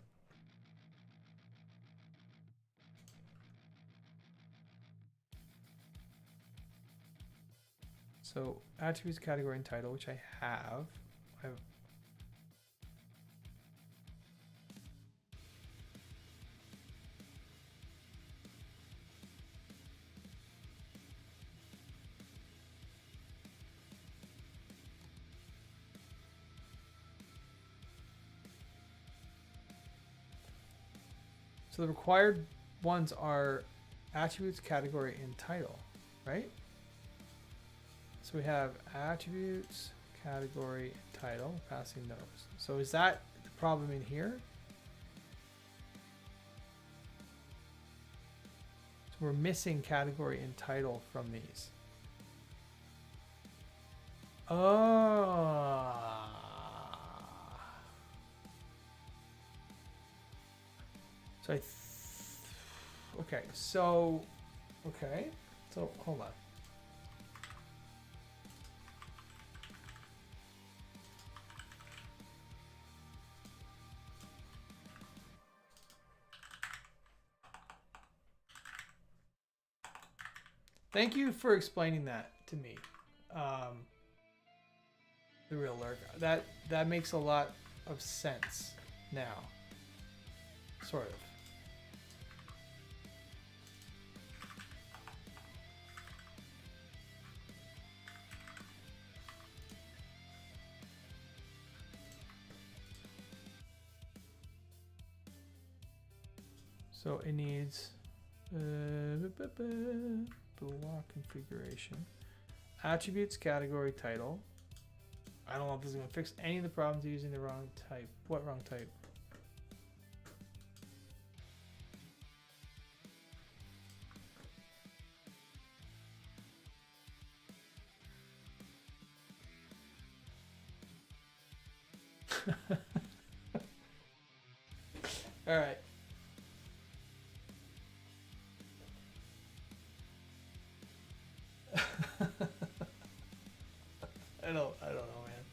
So attributes, category, and title, which I have. So the required ones are attributes, category, and title, right? So we have attributes, category, and title, passing those. So is that the problem in here? So we're missing category and title from these. Oh. So okay, so hold on. Thank you for explaining that to me. The real lurk. That makes a lot of sense now. Sort of. So it needs block configuration, attributes, category, title. I don't know if this is going to fix any of the problems using the wrong type. What wrong type? All right. I don't know, man.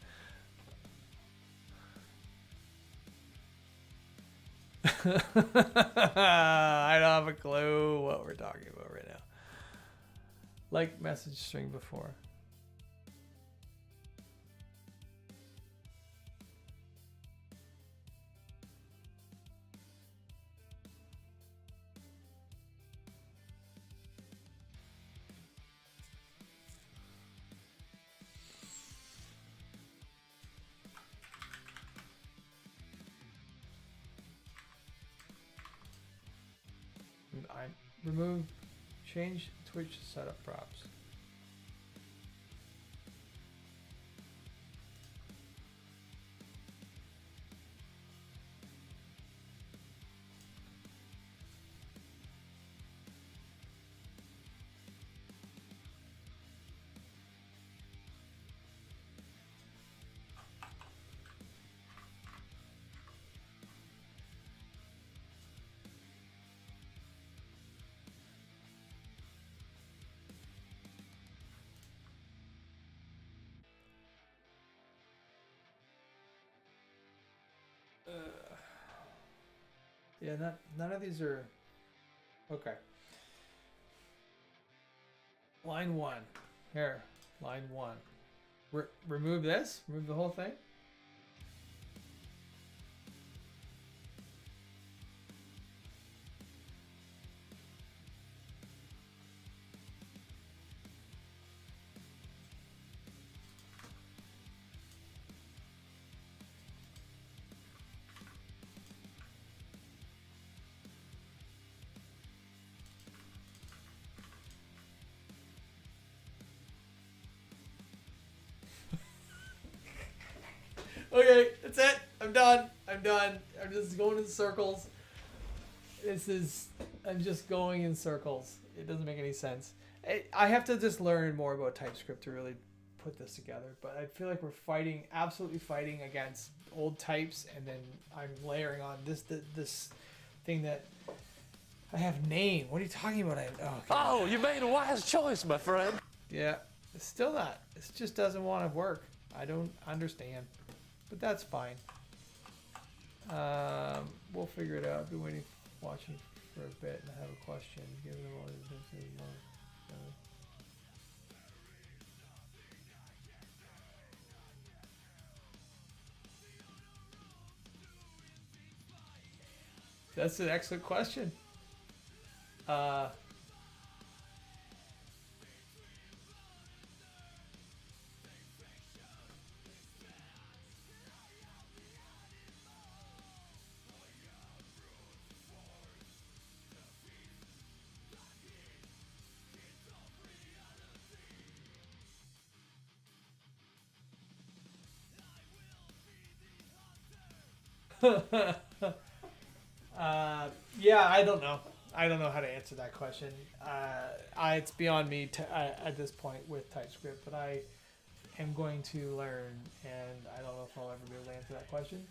I don't have a clue what we're talking about right now. Like message string before. I remove, change, Twitch setup props. Yeah, none of these are okay. Line 1 here. Line 1. Remove this. Remove the whole thing. Okay, that's it. I'm done. I'm just going in circles. I'm just going in circles. It doesn't make any sense. I have to just learn more about TypeScript to really put this together, but I feel like we're fighting, absolutely fighting against old types, and then I'm layering on this thing that I have name. What are you talking about? Oh, you made a wise choice, my friend. Yeah, it's still not. It just doesn't want to work. I don't understand, but that's fine. We'll figure it out. I've been watching for a bit, and I have a question. Given all these That's an excellent question. Yeah, I don't know. I don't know how to answer that question. It's beyond me at this point with TypeScript, but I am going to learn, and I don't know if I'll ever be able to answer that question.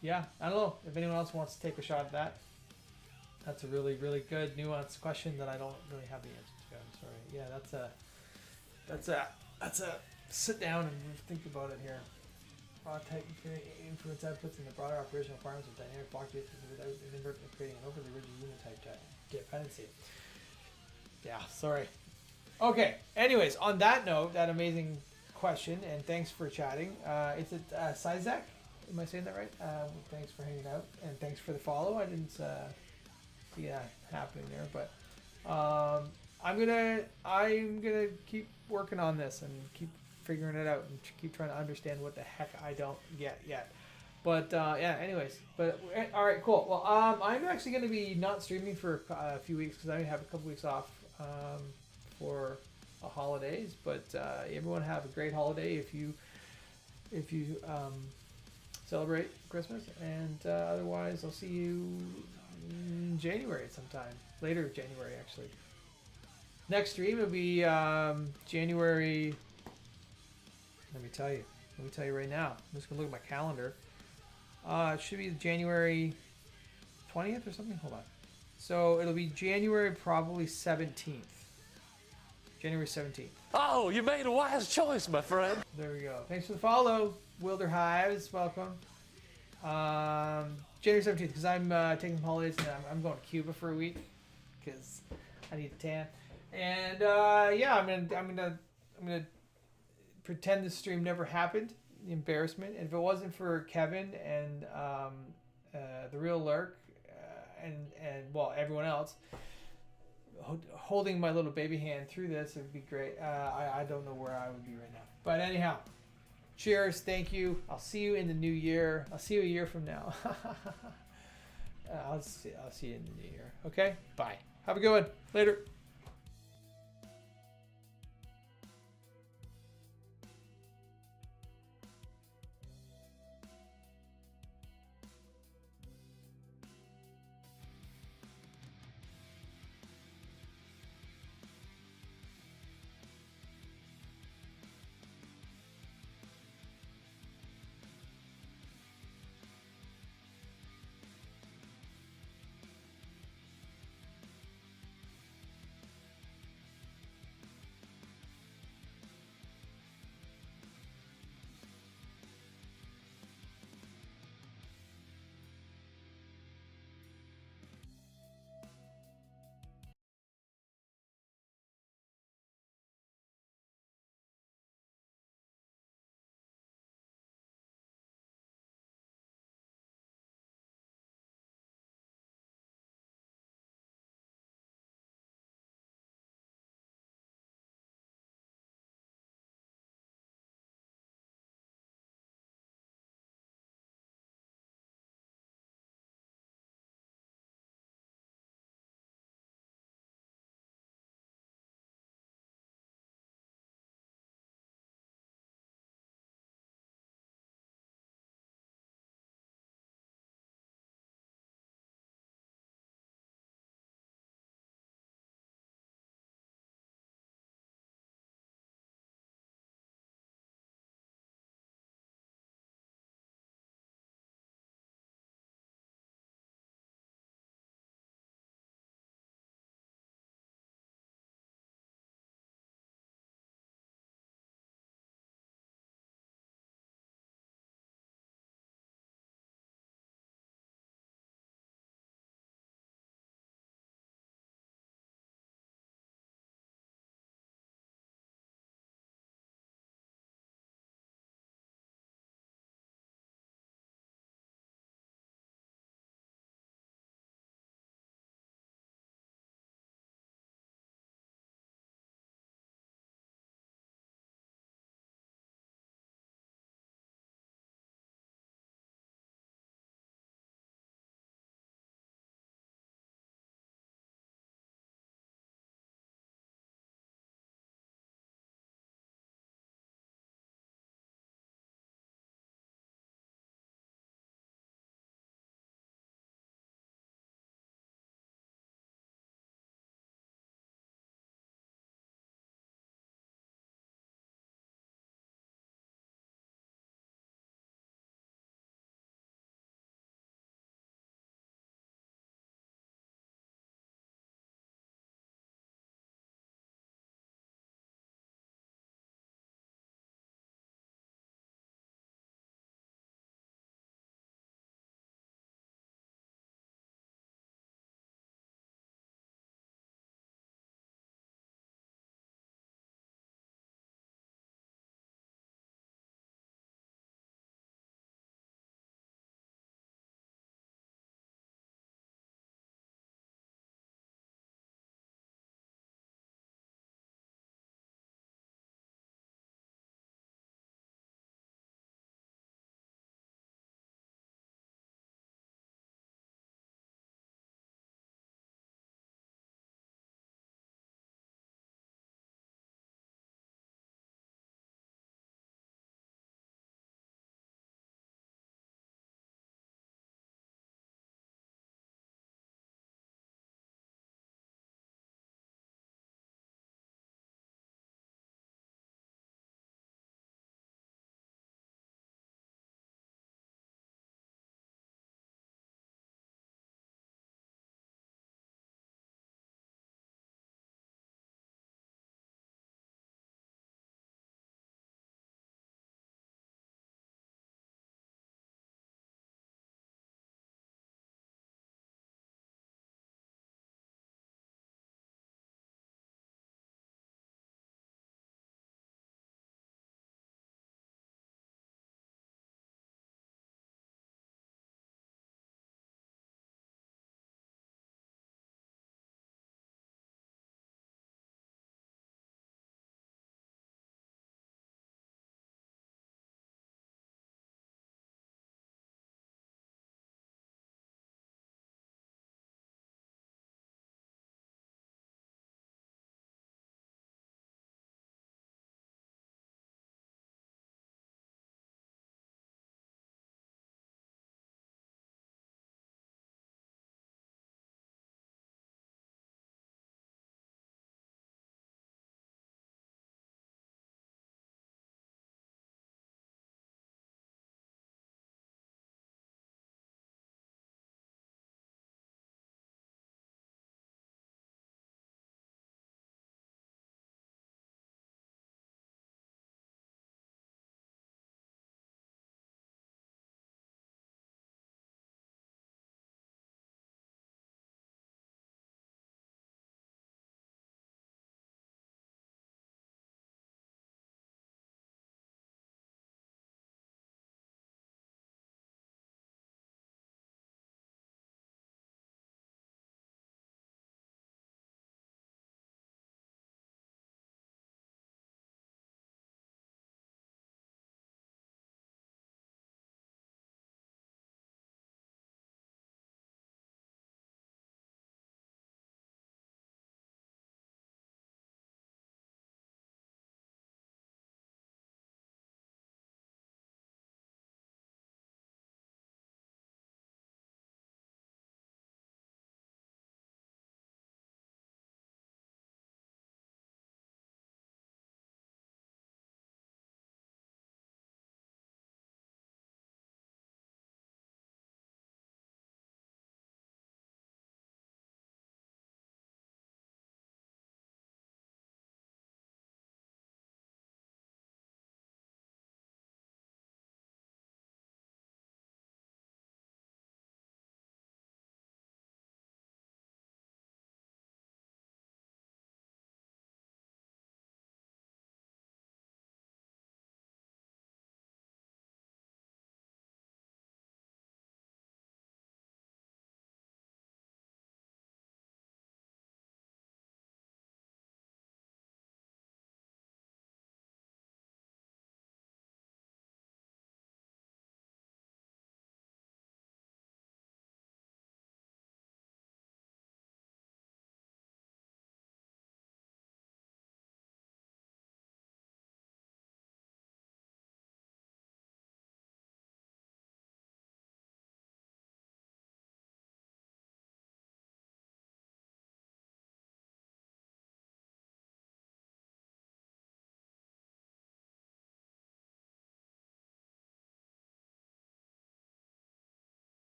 Yeah, I don't know if anyone else wants to take a shot at that. That's a really, really good nuanced question that I don't really have the answer to. I'm sorry. Yeah, that's a sit down and think about it here. Raw type influence outputs and the broader operational requirements of dynamic block data without inadvertently creating an overly rigid unit type dependency. Yeah, sorry. Okay. Anyways, on that note, that amazing question, and thanks for chatting. It's at Sizek. Am I saying that right? Thanks for hanging out, and thanks for the follow. I didn't see that happening there, but I'm gonna keep working on this and keep figuring it out and keep trying to understand what the heck I don't get yet. But yeah, anyways, all right, cool. Well, I'm actually going to be not streaming for a few weeks because I have a couple weeks off for holidays. But everyone have a great holiday if you celebrate Christmas, and otherwise I'll see you in January sometime, later January actually. Next stream will be January. Let me tell you right now. I'm just gonna look at my calendar. It should be January 20th or something. Hold on. So it'll be January probably 17th. January 17th. Oh, you made a wise choice, my friend. There we go. Thanks for the follow, Wilder Hives. Welcome. January 17th, because I'm taking holidays and I'm going to Cuba for a week because I need a tan. And yeah, I'm gonna pretend this stream never happened. The embarrassment. And if it wasn't for Kevin and the real Lurk and well, everyone else holding my little baby hand through this, it would be great. I don't know where I would be right now. But anyhow, cheers. Thank you. I'll see you in the new year. I'll see you a year from now. I'll see you in the new year. Okay. Bye. Have a good one. Later.